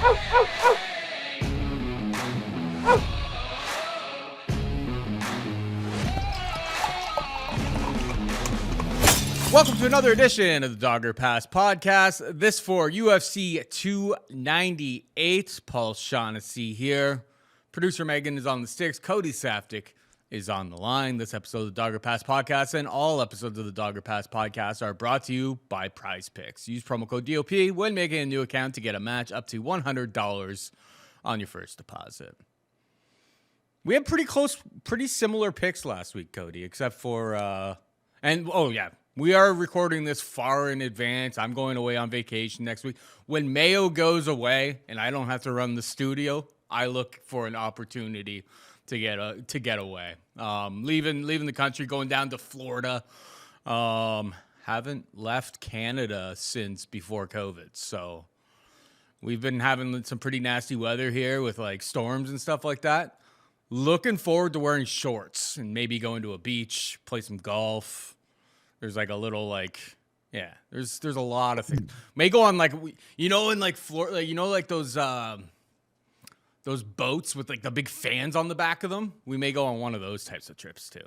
Welcome to another edition of the Dogger Pass podcast. This for UFC 298. Paul Shaughnessy here. Producer Megan is on the sticks. Cody Saftik is on the line. This episode of the Dogger Pass podcast and all episodes of the Dogger Pass podcast are brought to you by Prize Picks. Use promo code DOP when making a new account to get a match up to $100 on your first deposit. We had pretty similar picks last week, Cody, except for, we are recording this far in advance. I'm going away on vacation next week. When Mayo goes away and I don't have to run the studio, I look for an opportunity to get away. Leaving the country, going down to Florida. Haven't left Canada since before COVID. So we've been having some pretty nasty weather here with like storms and stuff like that. Looking forward to wearing shorts and maybe going to a beach, play some golf. There's like a little there's a lot of things. May go on in like Florida, those boats with like the big fans on the back of them. We may go on one of those types of trips too.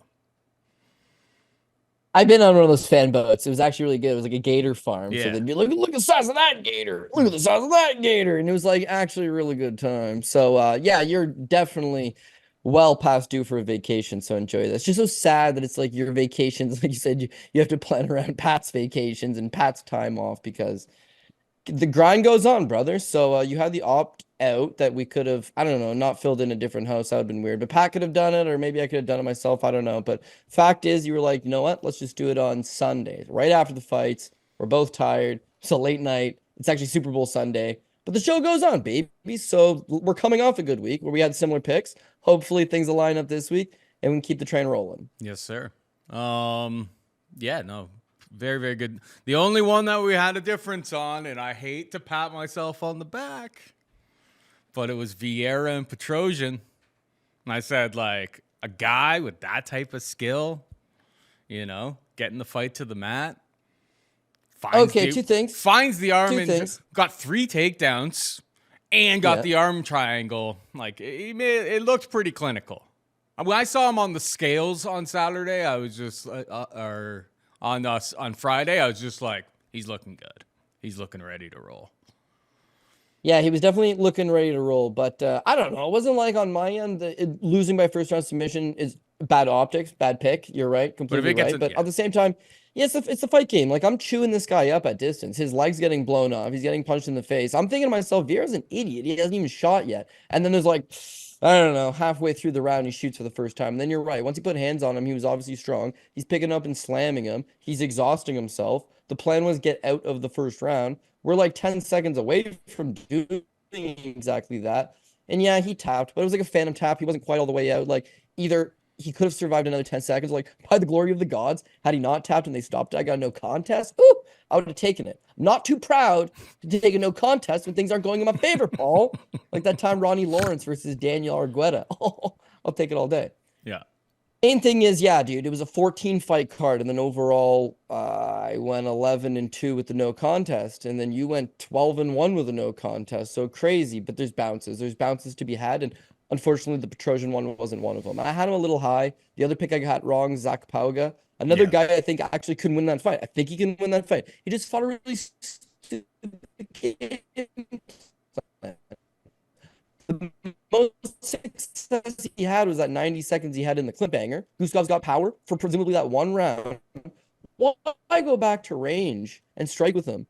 I've been on one of those fan boats. It was actually really good. It was like a gator farm. Yeah. So they'd be look at the size of that gator. Look at the size of that gator. And it was like actually a really good time. So you're definitely well past due for a vacation, so enjoy this. It's just so sad that it's like your vacations, like you said, you have to plan around Pat's vacations and Pat's time off because the grind goes on, brother. So you had the opt-out that we could have, I don't know, not filled in a different house. That would have been weird. But Pat could have done it, or maybe I could have done it myself. I don't know. But fact is, you were like, you know what? Let's just do it on Sunday, right after the fights. We're both tired. It's a late night. It's actually Super Bowl Sunday. But the show goes on, baby. So we're coming off a good week where we had similar picks. Hopefully things will line up this week and we can keep the train rolling. Yes, sir. Very, very good. The only one that we had a difference on, and I hate to pat myself on the back, but it was Vera and Petrosian. And I said, like, a guy with that type of skill, getting the fight to the mat. Two things. Finds the arm and got 3 takedowns and got the arm triangle. Like, it looked pretty clinical. When I saw him on the scales on Saturday, I was just, on Friday, I was just like, he's looking good. He's looking ready to roll. Yeah, he was definitely looking ready to roll. But I don't know. It wasn't like on my end, losing by first round submission is bad optics, bad pick. You're right. Completely right. But at the same time, yes, it's a fight game. Like, I'm chewing this guy up at distance. His leg's getting blown off. He's getting punched in the face. I'm thinking to myself, Vera's an idiot. He hasn't even shot yet. And then there's like, I don't know, halfway through the round, he shoots for the first time. And then you're right. Once he put hands on him, he was obviously strong. He's picking up and slamming him. He's exhausting himself. The plan was get out of the first round. We're like 10 seconds away from doing exactly that. And yeah, he tapped, but it was like a phantom tap. He wasn't quite all the way out. Like, either he could have survived another 10 seconds. Like, by the glory of the gods, had he not tapped and they stopped it, I got no contest. Ooh, I would have taken it. I'm not too proud to take a no contest when things aren't going in my favor, Paul. Like that time Ronnie Lawrence versus Daniel Argueta. Oh, I'll take it all day. Yeah. Main thing is, dude, it was a 14 fight card. And then overall, I went 11-2 with the no contest. And then you went 12-1 with a no contest. So crazy, but there's bounces. There's bounces to be had. And unfortunately, the Petrosian one wasn't one of them. I had him a little high. The other pick I got wrong, Zach Pauga. Another guy I think actually couldn't win that fight. I think he can win that fight. He just fought a really stupid game. The most success he had was that 90 seconds he had in the clip banger. Gustaf's got power for presumably that one round. Why go back to range and strike with him?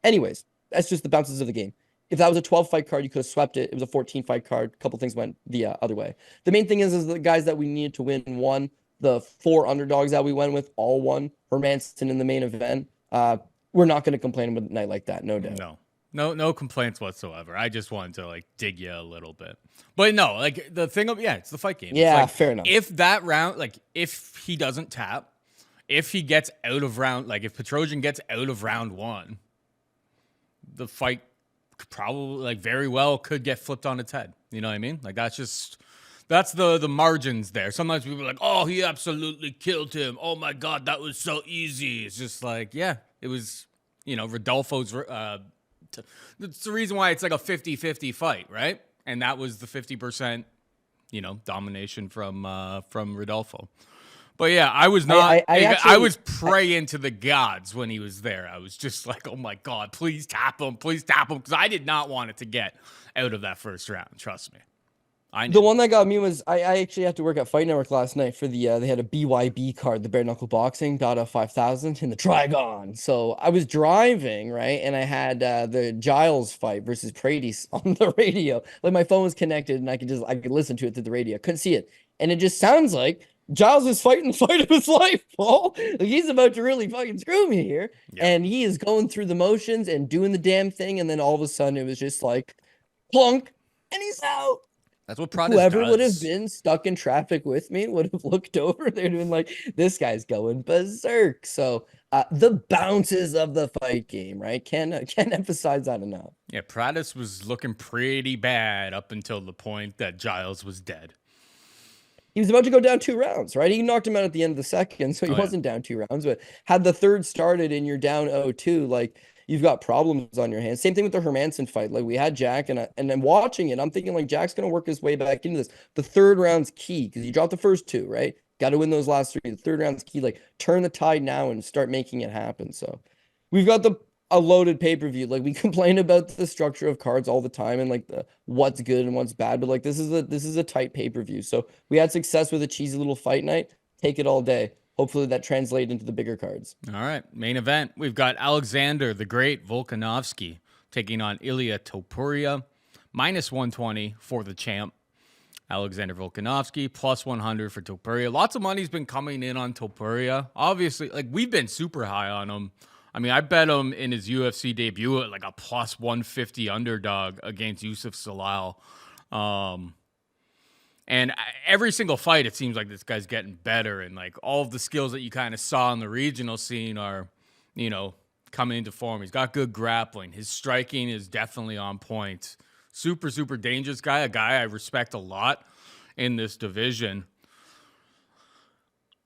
Anyways, that's just the bounces of the game. If that was a 12-fight card, you could have swept it. It was a 14-fight card. A couple things went the other way. The main thing is the guys that we needed to win won. The 4 underdogs that we went with all won. Hermanson in the main event. We're not going to complain about a night like that, no doubt. No complaints whatsoever. I just wanted to like dig you a little bit. But no, like the thing of, it's the fight game. Yeah, like, fair enough. If that round, like if he doesn't tap, if he gets out of round, like if Petrosian gets out of round 1, the fight probably like very well could get flipped on its head. You know what I mean? Like that's the margins there. Sometimes people are like, oh, he absolutely killed him. Oh my God, that was so easy. It's just like, it was, Rodolfo's That's the reason why it's like a 50-50 fight, right? And that was the 50%, domination from Rodolfo. But yeah, I was not. I was praying to the gods when he was there. I was just like, oh my God, please tap him, because I did not want it to get out of that first round. Trust me. The one that got me was I actually had to work at Fight Network last night for the they had a BYB card, the bare knuckle boxing, got a 5,000 in the Trigon. So I was driving, right, and I had the Giles fight versus Paredes on the radio. Like my phone was connected and I could listen to it through the radio. Couldn't see it, and it just sounds like Giles is fighting the fight of his life, Paul. Like he's about to really fucking screw me here. Yeah. And he is going through the motions and doing the damn thing. And then all of a sudden it was just like plunk and he's out. That's what Prada Whoever would have been stuck in traffic with me would have looked over. They're doing like, this guy's going berserk. So the bounces of the fight game, right? Can't emphasize that enough. Yeah, Prada was looking pretty bad up until the point that Giles was dead. He was about to go down 2 rounds, right? He knocked him out at the end of the second, so he wasn't down 2 rounds. But had the third started and you're down 0-2, like you've got problems on your hands. Same thing with the Hermanson fight. Like we had Jack, and then watching it, I'm thinking like Jack's gonna work his way back into this. The third round's key because you dropped the first 2, right? Got to win those last 3. The third round's key. Like turn the tide now and start making it happen. So we've got a loaded pay-per-view. Like we complain about the structure of cards all the time and like the what's good and what's bad, but like this is a tight pay-per-view. So we had success with a cheesy little fight night. Take it all day. Hopefully that translates into the bigger cards. All right, main event. We've got Alexander the Great Volkanovski taking on Ilia Topuria. -120 for the champ. Alexander Volkanovski +100 for Topuria. Lots of money's been coming in on Topuria. Obviously, like we've been super high on him. I mean, I bet him in his UFC debut at like a +150 underdog against Yusuf Salal. And every single fight, it seems like this guy's getting better. And like all of the skills that you kind of saw in the regional scene are, coming into form. He's got good grappling. His striking is definitely on point. Super, super dangerous guy. A guy I respect a lot in this division.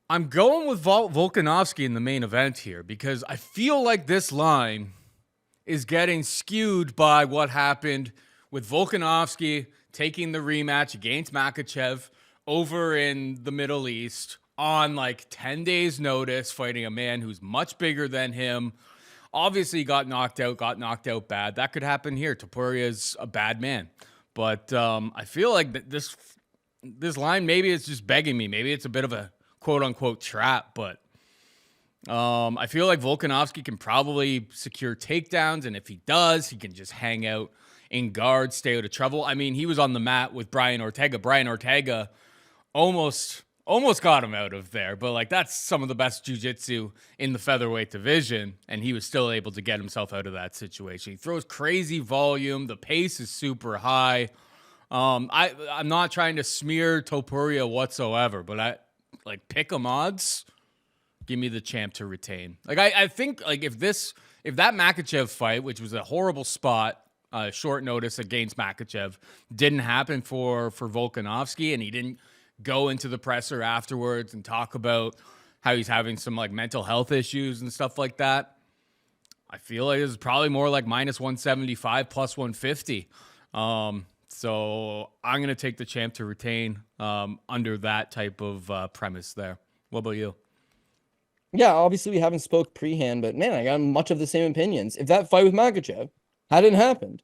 I'm going with Volkanovski in the main event here because I feel like this line is getting skewed by what happened with Volkanovski taking the rematch against Makhachev over in the Middle East on like 10 days notice, fighting a man who's much bigger than him. Obviously got knocked out bad. That could happen here. Topuria is a bad man. But I feel like this line, maybe it's just begging me. Maybe it's a bit of a quote-unquote trap, but I feel like Volkanovski can probably secure takedowns, and if he does, he can just hang out in guard, stay out of trouble. I mean, he was on the mat with Brian Ortega. Brian Ortega almost got him out of there, but like that's some of the best jiu-jitsu in the featherweight division, and he was still able to get himself out of that situation. He throws crazy volume. The pace is super high. I'm not trying to smear Topuria whatsoever, but pick 'em odds, give me the champ to retain. Like I think like if that Makhachev fight, which was a horrible spot, short notice against Makhachev, didn't happen for Volkanovski, and he didn't go into the presser afterwards and talk about how he's having some like mental health issues and stuff like that, I feel like it's probably more like -175 +150. So I'm going to take the champ to retain under that type of premise there. What about you? Yeah, obviously we haven't spoke pre-hand, but man, I got much of the same opinions. If that fight with Makhachev hadn't happened,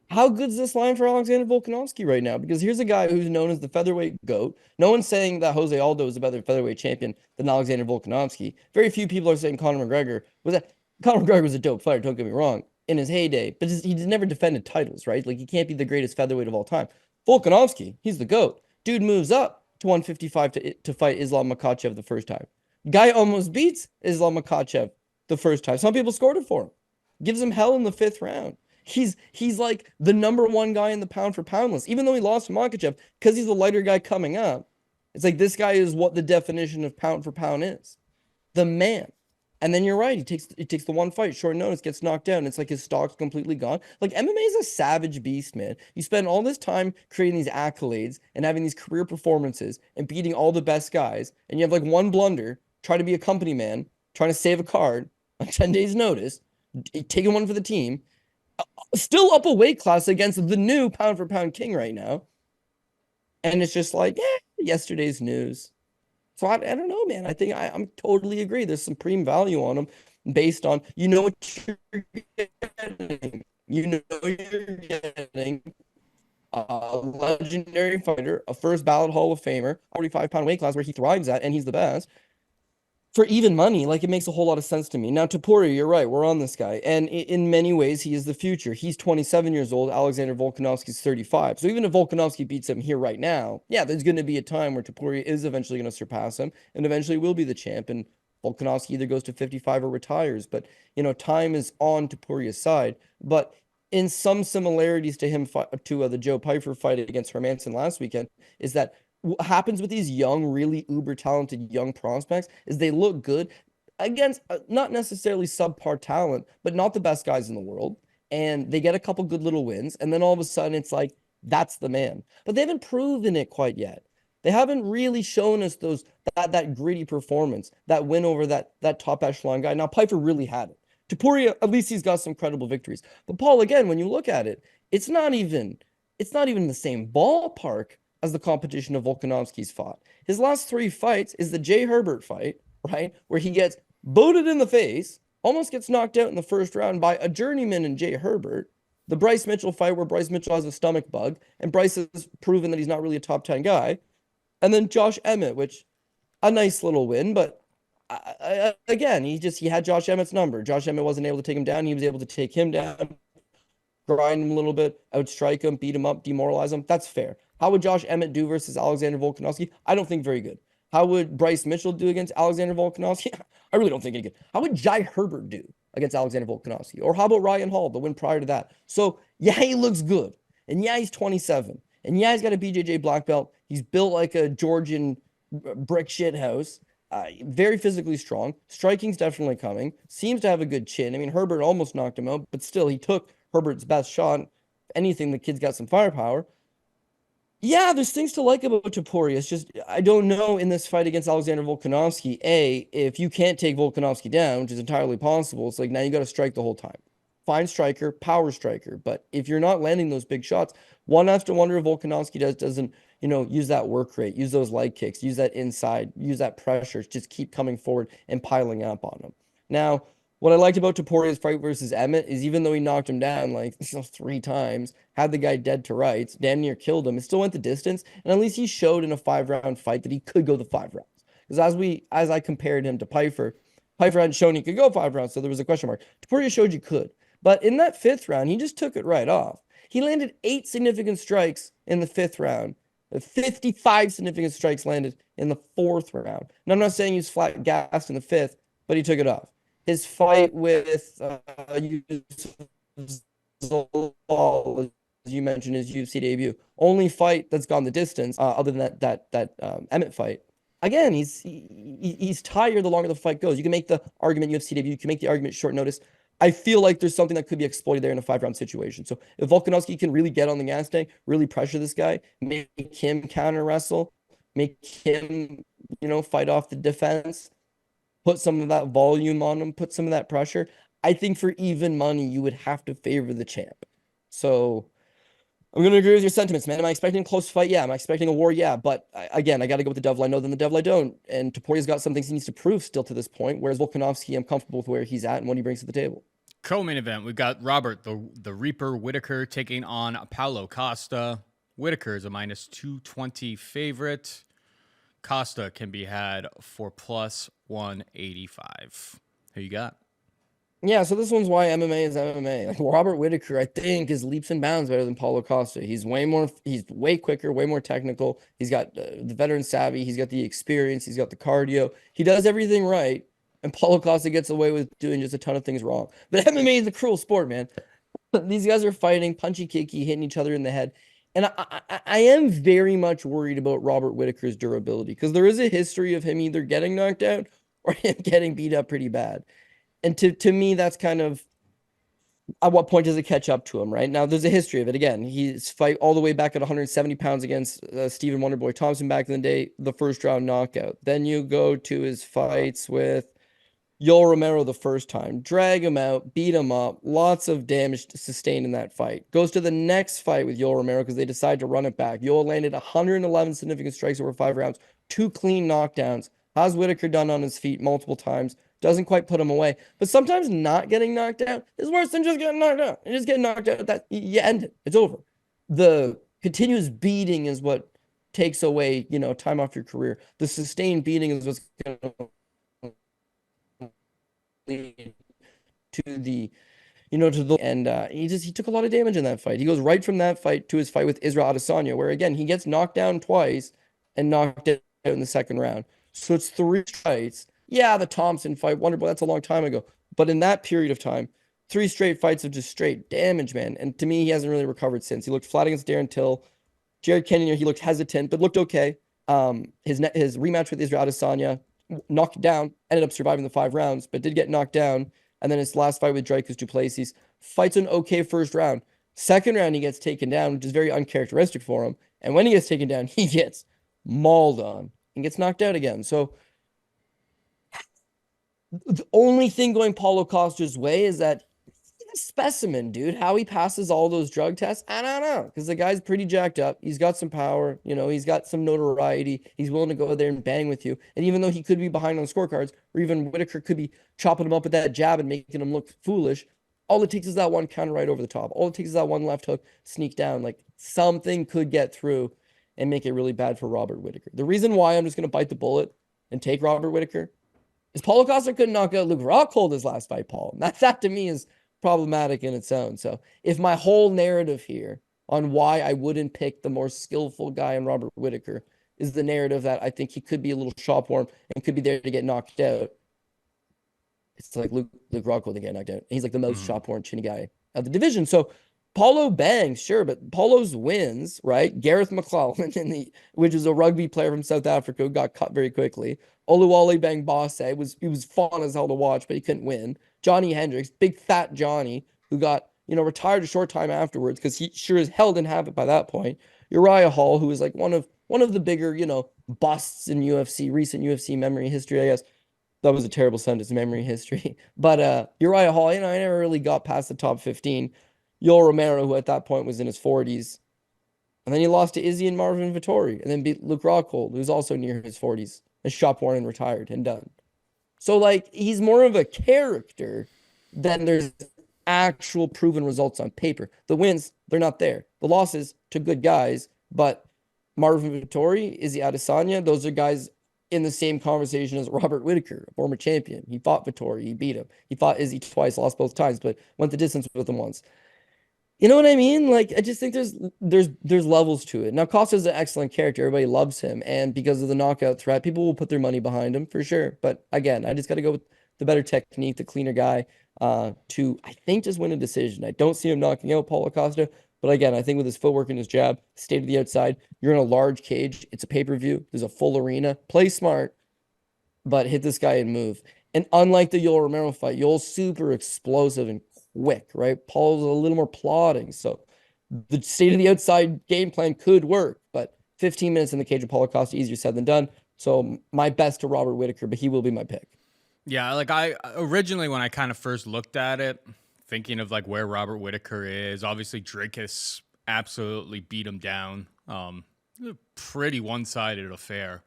how good's this line for Alexander Volkanovski right now? Because here's a guy who's known as the featherweight GOAT. No one's saying that Jose Aldo is a better featherweight champion than Alexander Volkanovski. Very few people are saying Conor McGregor was that. Conor McGregor was a dope fighter, don't get me wrong, in his heyday, but he's never defended titles, right? Like he can't be the greatest featherweight of all time. Volkanovski, he's the GOAT. Dude moves up to 155 to fight Islam Makhachev the first time. Guy almost beats Islam Makhachev the first time. Some people scored it for him. Gives him hell in the 5th round. He's like the #1 guy in the pound for pound list, even though he lost to Makhachev because he's the lighter guy coming up. It's like this guy is what the definition of pound for pound is. The man. And then you're right. He takes the one fight, short notice, gets knocked down. It's like his stock's completely gone. Like MMA is a savage beast, man. You spend all this time creating these accolades and having these career performances and beating all the best guys, and you have like one blunder, try to be a company man, trying to save a card on 10 days notice, taking one for the team, still up a weight class against the new pound for pound king right now. And it's just like, yesterday's news. So I don't know, man. I think I'm totally agree. There's some supreme value on him based on, you know what you're getting. You know you're getting a legendary fighter, a first ballot Hall of Famer, 45-pound weight class where he thrives at, and he's the best. For even money, like, it makes a whole lot of sense to me. Now, Topuria, you're right. We're on this guy. And in many ways, he is the future. He's 27 years old. Alexander Volkanovski's 35. So even if Volkanovski beats him here right now, yeah, there's going to be a time where Topuria is eventually going to surpass him and eventually will be the champ. And Volkanovski either goes to 55 or retires. But, time is on Topuria's side. But in some similarities to him, to the Joe Pyfer fight against Hermanson last weekend, is that what happens with these young, really uber talented young prospects is they look good against not necessarily subpar talent, but not the best guys in the world. And they get a couple good little wins. And then all of a sudden it's like, that's the man. But they haven't proven it quite yet. They haven't really shown us that gritty performance, that win over that top echelon guy. Now, Pyfer really had it. Topuria, at least he's got some credible victories. But Paul, again, when you look at it, it's not even the same ballpark as the competition of Volkanovski's fought. His last 3 fights is the Jay Herbert fight, right? Where he gets booted in the face, almost gets knocked out in the first round by a journeyman in Jay Herbert. The Bryce Mitchell fight where Bryce Mitchell has a stomach bug, and Bryce has proven that he's not really a top 10 guy. And then Josh Emmett, which, a nice little win, but again, he had Josh Emmett's number. Josh Emmett wasn't able to take him down. He was able to take him down, grind him a little bit, outstrike him, beat him up, demoralize him. That's fair. How would Josh Emmett do versus Alexander Volkanovski? I don't think very good. How would Bryce Mitchell do against Alexander Volkanovski? I really don't think any good. How would Jai Herbert do against Alexander Volkanovski? Or how about Ryan Hall, the win prior to that? So, yeah, he looks good. And yeah, he's 27. And yeah, he's got a BJJ black belt. He's built like a Georgian brick shit house. Very physically strong. Striking's definitely coming. Seems to have a good chin. I mean, Herbert almost knocked him out, but still, he took Herbert's best shot. If anything, the kid's got some firepower. Yeah, there's things to like about Topuria. It's just, I don't know in this fight against Alexander Volkanovski, if you can't take Volkanovski down, which is entirely possible, it's like now you got to strike the whole time. Fine striker, power striker. But if you're not landing those big shots, one has to wonder if Volkanovski doesn't, use that work rate, use those leg kicks, use that inside, use that pressure, just keep coming forward and piling up on him. Now, what I liked about Topuria's fight versus Emmett is even though he knocked him down like 3 times, had the guy dead to rights, damn near killed him, it still went the distance, and at least he showed in a 5-round fight that he could go the 5 rounds. Because as I compared him to Pyfer hadn't shown he could go 5 rounds, so there was a question mark. Topuria showed you could. But in that 5th round, he just took it right off. He landed 8 significant strikes in the 5th round. 55 significant strikes landed in the 4th round. And I'm not saying he was flat gassed in the 5th, but he took it off. His fight with Zolal, as you mentioned, his UFC debut, only fight that's gone the distance, other than that Emmett fight. Again, he's tired the longer the fight goes. You can make the argument UFC debut. You can make the argument short notice. I feel like there's something that could be exploited there in a 5-round situation. So if Volkanovski can really get on the gas tank, really pressure this guy, make him counter wrestle, make him, fight off the defense, put some of that volume on him, put some of that pressure, I think for even money, you would have to favor the champ. So I'm going to agree with your sentiments, man. Am I expecting a close fight? Yeah. Am I expecting a war? Yeah. But again, I got to go with the devil I know than the devil I don't. And Topuria's got some things he needs to prove still to this point, whereas Volkanovski, I'm comfortable with where he's at and what he brings to the table. Co-main event, we've got Robert, the Reaper Whittaker, taking on Paulo Costa. Whittaker is a -220 favorite. Costa can be had for +185. Who you got? Yeah, so this one's why MMA is MMA. Like Robert Whittaker, I think, is leaps and bounds better than Paulo Costa. He's way quicker, way more technical. He's got the veteran savvy. He's got the experience. He's got the cardio. He does everything right. And Paulo Costa gets away with doing just a ton of things wrong. But MMA is a cruel sport, man. These guys are fighting, punchy kicky, hitting each other in the head. And I am very much worried about Robert Whittaker's durability because there is a history of him either getting knocked out or him getting beat up pretty bad. And to me, that's kind of at what point does it catch up to him, right? Now, there's a history of it. Again, he's fight all the way back at 170 pounds against Stephen Wonderboy Thompson back in the day, the first round knockout. Then you go to his fights with Yoel Romero the first time, drag him out, beat him up, lots of damage sustained in that fight. Goes to the next fight with Yoel Romero because they decide to run it back. Yoel landed 111 significant strikes over 5 rounds, 2 clean knockdowns, has Whittaker done on his feet multiple times, doesn't quite put him away. But sometimes not getting knocked out is worse than just getting knocked out. And just getting knocked out, that you end it. It's over. The continuous beating is what takes away, time off your career. The sustained beating is what's going to lead to the and he took a lot of damage in that fight. He goes right from that fight to his fight with Israel Adesanya, where again he gets knocked down twice and knocked out in the second round. So it's 3 fights. Yeah, the Thompson fight, Wonderboy, that's a long time ago. But in that period of time, 3 straight fights of just straight damage, man. And to me, he hasn't really recovered since. He looked flat against Darren Till. Jared Cannonier, he looked hesitant, but looked okay. His rematch with Israel Adesanya, knocked down, ended up surviving the 5 rounds, but did get knocked down. And then his last fight with Dricus Du Plessis, fights an okay first round. Second round, he gets taken down, which is very uncharacteristic for him. And when he gets taken down, he gets mauled on and gets knocked out again. So the only thing going Paulo Costa's way is that he's a specimen, dude. How he passes all those drug tests, I don't know. Because the guy's pretty jacked up. He's got some power. He's got some notoriety. He's willing to go there and bang with you. And even though he could be behind on scorecards, or even Whittaker could be chopping him up with that jab and making him look foolish, all it takes is that one counter right over the top. All it takes is that one left hook, sneak down. Like, something could get through and make it really bad for Robert Whittaker. The reason why I'm just going to bite the bullet and take Robert Whittaker is Paulo Costa couldn't knock out Luke Rockhold his last fight, Paul. That to me is problematic in its own. So if my whole narrative here on why I wouldn't pick the more skillful guy in Robert Whittaker is the narrative that I think he could be a little shop warm and could be there to get knocked out, it's like Luke Rockhold to get knocked out. He's like the most shop warm chinny guy of the division. So Paulo bangs, sure, but Paulo's wins, right? Gareth McClellan, which is a rugby player from South Africa who got cut very quickly. Oluwale Bangbase he was fun as hell to watch, but he couldn't win. Johnny Hendricks, big fat Johnny, who got retired a short time afterwards because he sure as hell didn't have it by that point. Uriah Hall, who was like one of the bigger busts in recent UFC memory history, I guess. That was a terrible sentence, memory history. But Uriah Hall, I never really got past the top 15. Yoel Romero, who at that point was in his 40s. And then he lost to Izzy and Marvin Vettori, and then beat Luke Rockhold, who's also near his 40s, and shop worn and retired and done. So, he's more of a character than there's actual proven results on paper. The wins, they're not there. The losses to good guys, but Marvin Vettori, Izzy Adesanya, those are guys in the same conversation as Robert Whittaker, a former champion. He fought Vettori, he beat him. He fought Izzy twice, lost both times, but went the distance with him once. You know what I mean? I just think there's levels to it. Now, Costa's an excellent character. Everybody loves him. And because of the knockout threat, people will put their money behind him for sure. But again, I just got to go with the better technique, the cleaner guy to, I think, just win a decision. I don't see him knocking out Paulo Costa. But again, I think with his footwork and his jab, state of the outside, you're in a large cage. It's a pay-per-view. There's a full arena. Play smart, but hit this guy and move. And unlike the Yoel Romero fight, Yoel's super explosive and quick, right? Paul's a little more plodding. So the state of the outside game plan could work, but 15 minutes in the cage of Paulo Costa, easier said than done. So my best to Robert Whittaker, but he will be my pick. Yeah, I originally, when I kind of first looked at it, thinking of where Robert Whittaker is, obviously Dricus absolutely beat him down. Pretty one-sided affair.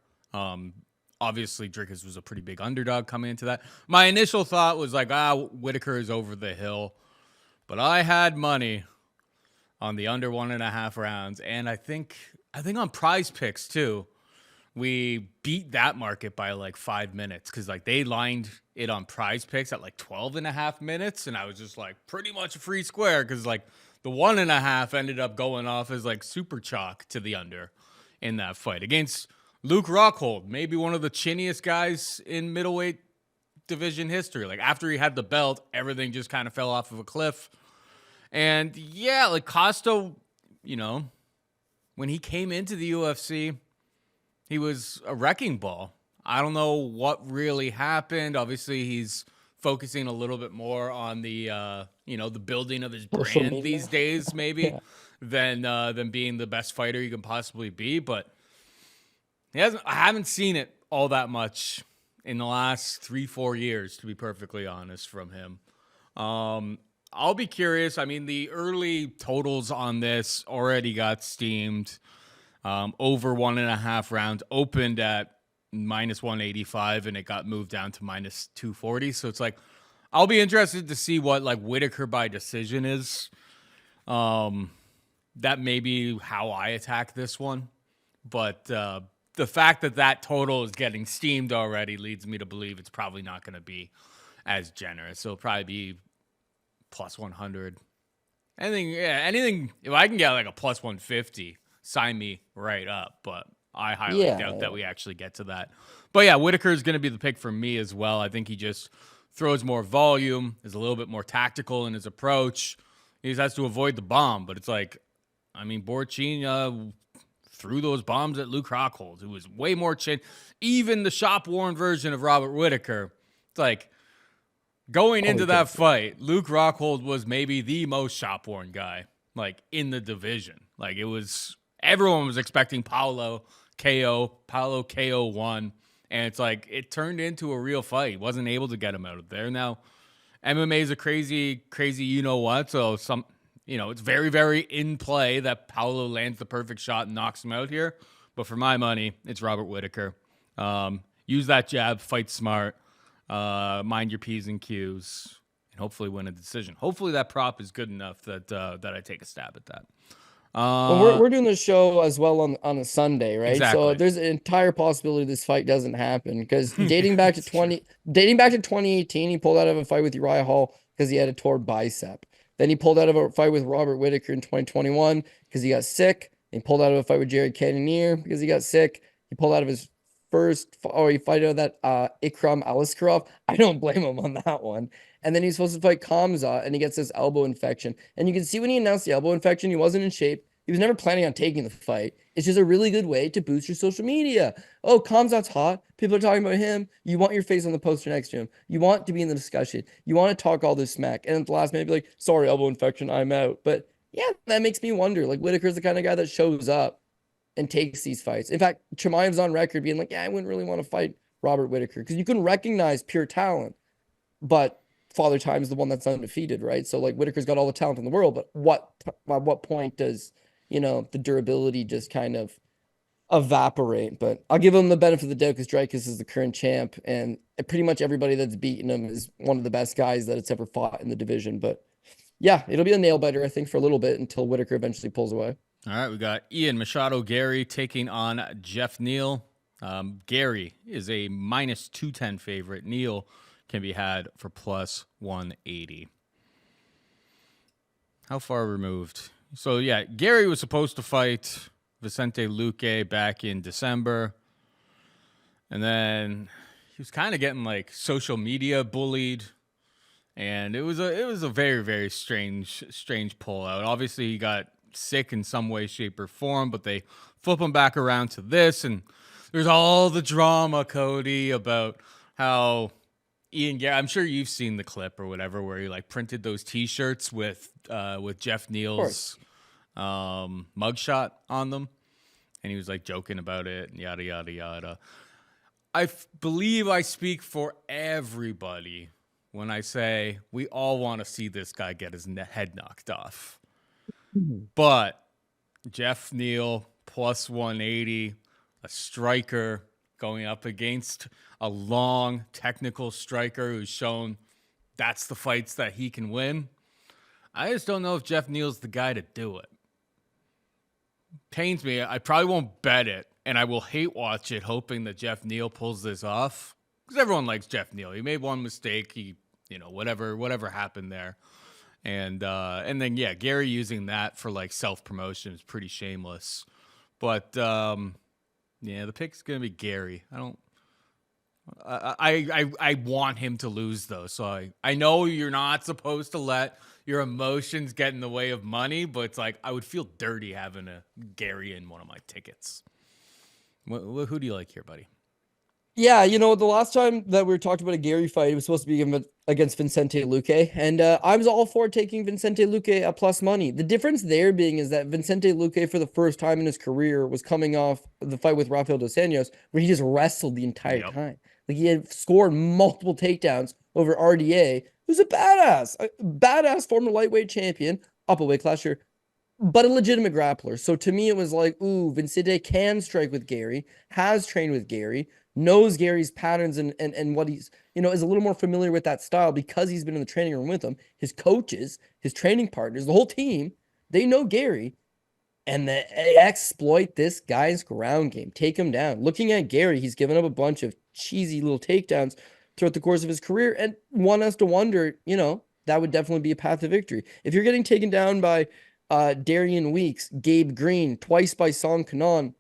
Obviously, Dricus was a pretty big underdog coming into that. My initial thought was Whittaker is over the hill. But I had money on the under 1.5 rounds. And I think on Prize Picks, too, we beat that market by 5 minutes. Because they lined it on Prize Picks at 12.5 minutes. And I was just pretty much a free square. Because the 1.5 ended up going off as super chalk to the under in that fight. Against Luke Rockhold, maybe one of the chinniest guys in middleweight division history. After he had the belt, everything just kind of fell off of a cliff. And yeah, Costa, when he came into the UFC, he was a wrecking ball. I don't know what really happened. Obviously, he's focusing a little bit more on the, the building of his brand these days, maybe, than being the best fighter he can possibly be. But I haven't seen it all that much in the last 3-4 years, to be perfectly honest, from him. I'll be curious. I mean, the early totals on this already got steamed. Over 1.5 rounds opened at minus 185, and it got moved down to minus 240. So it's like, I'll be interested to see what like Whittaker by decision is. That may be how I attack this one. But the fact that that total is getting steamed already leads me to believe it's probably not going to be as generous. So it'll probably be plus 100. Anything. If I can get like a plus 150, sign me right up. But I highly doubt that we actually get to that. But yeah, Whittaker is going to be the pick for me as well. I think he just throws more volume, is a little bit more tactical in his approach. He just has to avoid the bomb. But it's like, I mean, Borchin threw those bombs at Luke Rockhold, who was way more even the shop-worn version of Robert Whittaker. It's like, going into that fight, Luke Rockhold was maybe the most shop-worn guy, like, in the division. Like, it was, everyone was expecting Paulo KO 1, and it's like, it turned into a real fight. He wasn't able to get him out of there. Now, MMA is a crazy, you-know-what, so it's very, very in play that Paulo lands the perfect shot and knocks him out here. But for my money, it's Robert Whittaker. Use that jab, fight smart, mind your P's and Q's, and hopefully win a decision. Hopefully that prop is good enough that I take a stab at that. Well, we're doing the show as well on a Sunday, right? Exactly. So there's an entire possibility this fight doesn't happen because dating back to 2018, he pulled out of a fight with Uriah Hall because he had a torn bicep. Then he pulled out of a fight with Robert Whittaker in 2021 because he got sick. He pulled out of a fight with Jared Cannonier because he got sick. He pulled out of his he fight out of that Ikram Aliskerov. I don't blame him on that one. And then he's supposed to fight Kamza, and he gets this elbow infection. And you can see when he announced the elbow infection, he wasn't in shape. He was never planning on taking the fight. It's just a really good way to boost your social media. Oh, Kamzat's hot. People are talking about him. You want your face on the poster next to him. You want to be in the discussion. You want to talk all this smack. And at the last minute, be like, sorry, elbow infection, I'm out. But yeah, that makes me wonder. Like, Whittaker's the kind of guy that shows up and takes these fights. In fact, Chimaev's on record being like, yeah, I wouldn't really want to fight Robert Whittaker because you can recognize pure talent. But Father Time's the one that's undefeated, right? So, like, Whittaker's got all the talent in the world. But at what point does the durability just kind of evaporate? But I'll give him the benefit of the doubt because Dreykus is the current champ, and pretty much everybody that's beaten him is one of the best guys that it's ever fought in the division. But yeah, it'll be a nail biter, I think, for a little bit until Whittaker eventually pulls away. All right, we got Ian Machado Garry taking on Geoff Neal. Garry is a minus 210 favorite. Neal can be had for plus 180. How far removed? So, yeah, Garry was supposed to fight Vicente Luque back in December. And then he was kind of getting, like, social media bullied. And it was a very, very strange pullout. Obviously, he got sick in some way, shape, or form, but they flip him back around to this. And there's all the drama, Cody, about how Ian Garry, I'm sure you've seen the clip or whatever, where he like printed those T-shirts with Geoff Neal's mugshot on them, and he was like joking about it and yada yada yada. I believe I speak for everybody when I say we all want to see this guy get his head knocked off. But Geoff Neal plus 180, a striker going up against a long technical striker who's shown that's the fights that he can win. I just don't know if Geoff Neal's the guy to do it. Pains me. I probably won't bet it, and I will hate watch it hoping that Geoff Neal pulls this off, because everyone likes Geoff Neal. He made one mistake. He, whatever happened there. And then, yeah, Garry using that for like self-promotion is pretty shameless. But yeah, the pick's going to be Garry. I want him to lose, though. So I know you're not supposed to let your emotions get in the way of money, but it's like I would feel dirty having a Garry in one of my tickets. Who do you like here, buddy? Yeah, the last time that we were talking about a Garry fight, it was supposed to be against Vicente Luque, and I was all for taking Vicente Luque at plus money. The difference there being is that Vicente Luque, for the first time in his career, was coming off the fight with Rafael Dos Anjos, where he just wrestled the entire time. Like he had scored multiple takedowns over RDA, who's a badass former lightweight champion, up a weight class, sure, but a legitimate grappler. So to me, it was like, ooh, Vincente can strike with Garry, has trained with Garry, knows Garry's patterns and what he's, is a little more familiar with that style because he's been in the training room with him. His coaches, his training partners, the whole team, they know Garry. And they exploit this guy's ground game, take him down. Looking at Garry, he's given up a bunch of cheesy little takedowns throughout the course of his career. And one has to wonder, that would definitely be a path to victory. If you're getting taken down by Darian Weeks, Gabe Green, twice by Song Kanon,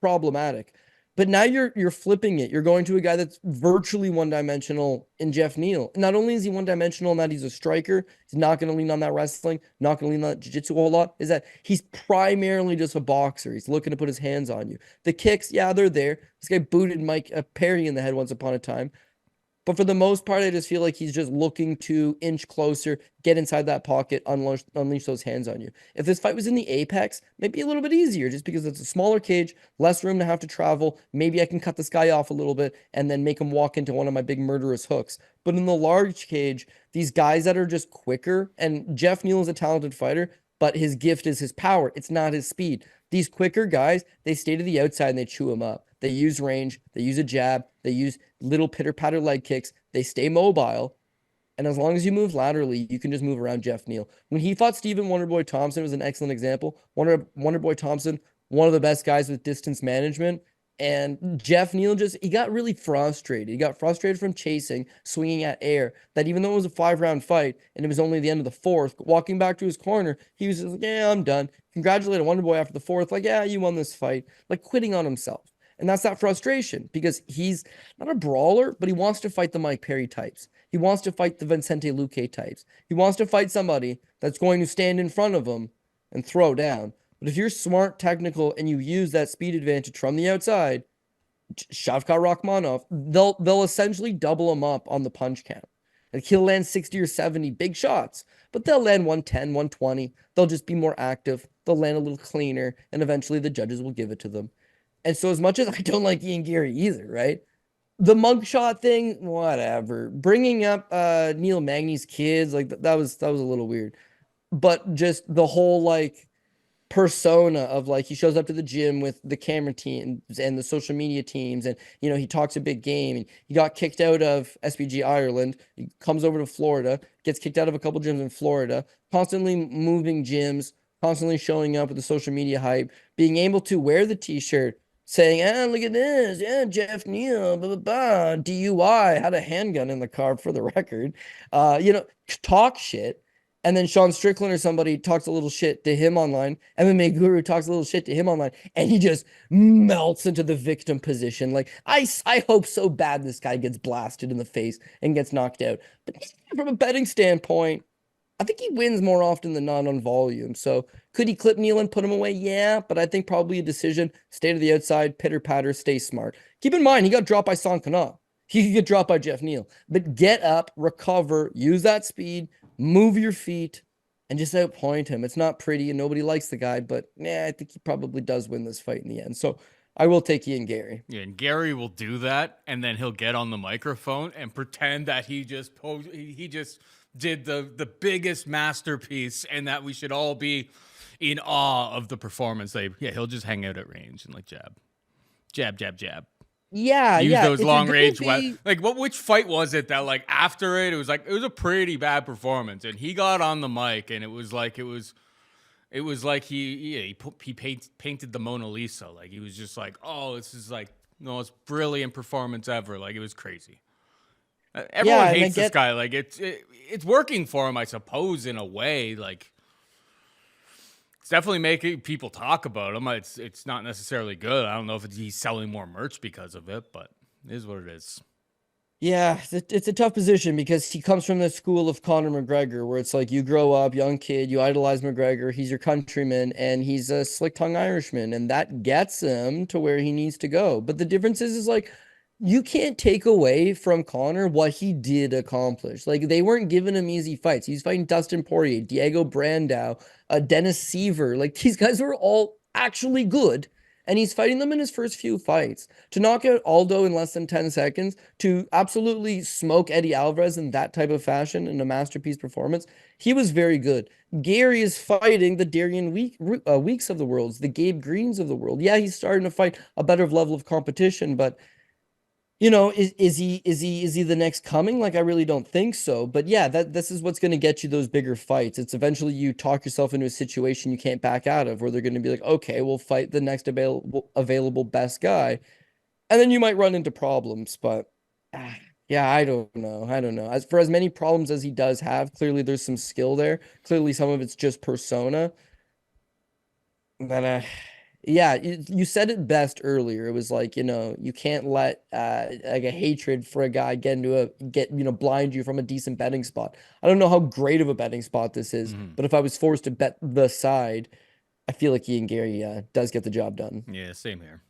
problematic. But now you're flipping it. You're going to a guy that's virtually one-dimensional in Geoff Neal. Not only is he one-dimensional in that he's a striker, he's not going to lean on that wrestling, not going to lean on that jiu-jitsu a whole lot, is that he's primarily just a boxer. He's looking to put his hands on you. The kicks, yeah, they're there. This guy booted Mike Perry in the head once upon a time. But for the most part, I just feel like he's just looking to inch closer, get inside that pocket, unleash those hands on you. If this fight was in the Apex, maybe a little bit easier just because it's a smaller cage, less room to have to travel. Maybe I can cut this guy off a little bit and then make him walk into one of my big murderous hooks. But in the large cage, these guys that are just quicker, and Geoff Neal is a talented fighter, but his gift is his power. It's not his speed. These quicker guys, they stay to the outside and they chew him up. They use range. They use a jab. They use little pitter-patter leg kicks. They stay mobile. And as long as you move laterally, you can just move around Geoff Neal. When he fought Stephen Wonderboy Thompson, it was an excellent example. Wonderboy Thompson, one of the best guys with distance management. And Geoff Neal he got really frustrated. He got frustrated from chasing, swinging at air, that even though it was a 5-round fight and it was only the end of the fourth, walking back to his corner, he was just like, yeah, I'm done. Congratulated Wonderboy after the fourth, like, yeah, you won this fight. Like quitting on himself. And that's that frustration because he's not a brawler, but he wants to fight the Mike Perry types. He wants to fight the Vincente Luque types. He wants to fight somebody that's going to stand in front of him and throw down. But if you're smart, technical, and you use that speed advantage from the outside, Shavkat Rakhmonov, they'll essentially double him up on the punch count. Like he'll land 60 or 70 big shots, but they'll land 110, 120. They'll just be more active. They'll land a little cleaner, and eventually the judges will give it to them. And so as much as I don't like Ian Garry either, right? The mugshot thing, whatever. Bringing up Neil Magny's kids, like that was a little weird. But just the whole like persona of like he shows up to the gym with the camera teams and the social media teams and he talks a big game and he got kicked out of SBG Ireland. He comes over to Florida, gets kicked out of a couple gyms in Florida, constantly moving gyms, constantly showing up with the social media hype, being able to wear the t-shirt saying, look at this. Yeah, Geoff Neal, blah, blah, blah. DUI, had a handgun in the car for the record. Talk shit. And then Sean Strickland or somebody talks a little shit to him online. MMA Guru talks a little shit to him online. And he just melts into the victim position. Like, I hope so bad this guy gets blasted in the face and gets knocked out. But from a betting standpoint, I think he wins more often than not on volume. So could he clip Neal and put him away? Yeah, but I think probably a decision. Stay to the outside, pitter-patter, stay smart. Keep in mind, he got dropped by Song Kanon. He could get dropped by Geoff Neal. But get up, recover, use that speed, move your feet, and just outpoint him. It's not pretty, and nobody likes the guy, but I think he probably does win this fight in the end. So I will take Ian Garry. Yeah, and Garry will do that, and then he'll get on the microphone and pretend that he just did the biggest masterpiece and that we should all be in awe of the performance. He'll just hang out at range and like jab. Use those long range which fight was it that like after it was a pretty bad performance and he got on the mic and it was like he painted the Mona Lisa. Like he was just like, oh, this is like the most brilliant performance ever. Like it was crazy. Everyone hates this guy. Like it's working for him, I suppose, in a way. Like it's definitely making people talk about him. It's not necessarily good. I don't know if he's selling more merch because of it, but it is what it is. Yeah, it's a tough position because he comes from the school of Conor McGregor, where it's like you grow up, young kid, you idolize McGregor, he's your countryman, and he's a slick-tongued Irishman, and that gets him to where he needs to go. But the difference is like, you can't take away from Conor what he did accomplish. Like, they weren't giving him easy fights. He's fighting Dustin Poirier, Diego Brandao, Dennis Seaver. Like, these guys were all actually good. and he's fighting them in his first few fights. To knock out Aldo in less than 10 seconds, to absolutely smoke Eddie Alvarez in that type of fashion in a masterpiece performance, he was very good. Garry is fighting the Darian Weeks of the world, the Gabe Greens of the world. Yeah, he's starting to fight a better level of competition, but is he the next coming? Like, I really don't think so. But yeah, this is what's going to get you those bigger fights. It's eventually you talk yourself into a situation you can't back out of, where they're going to be like, okay, we'll fight the next available best guy, and then you might run into problems. But yeah, I don't know. As for as many problems as he does have, clearly there's some skill there. Clearly some of it's just persona. But yeah, you said it best earlier. It was like, you can't let like a hatred for a guy blind you from a decent betting spot. I don't know how great of a betting spot this is, but if I was forced to bet the side, I feel like Ian Garry does get the job done. Yeah, same here.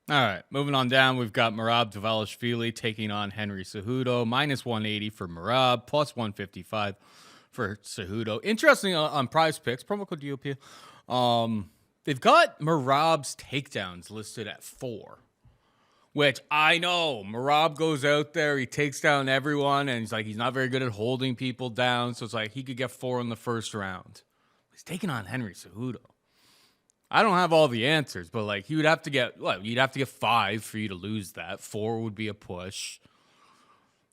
All right, moving on down, we've got Merab Dvalishvili taking on Henry Cejudo. -180 for Merab, +155 for Cejudo. Interesting on Prize Picks, promo code DOP. They've got Merab's takedowns listed at 4, which I know Merab goes out there, he takes down everyone, and he's not very good at holding people down, so it's like he could get 4 in the first round. He's taking on Henry Cejudo. I don't have all the answers, but like you'd have to get 5 for you to lose that. 4 would be a push.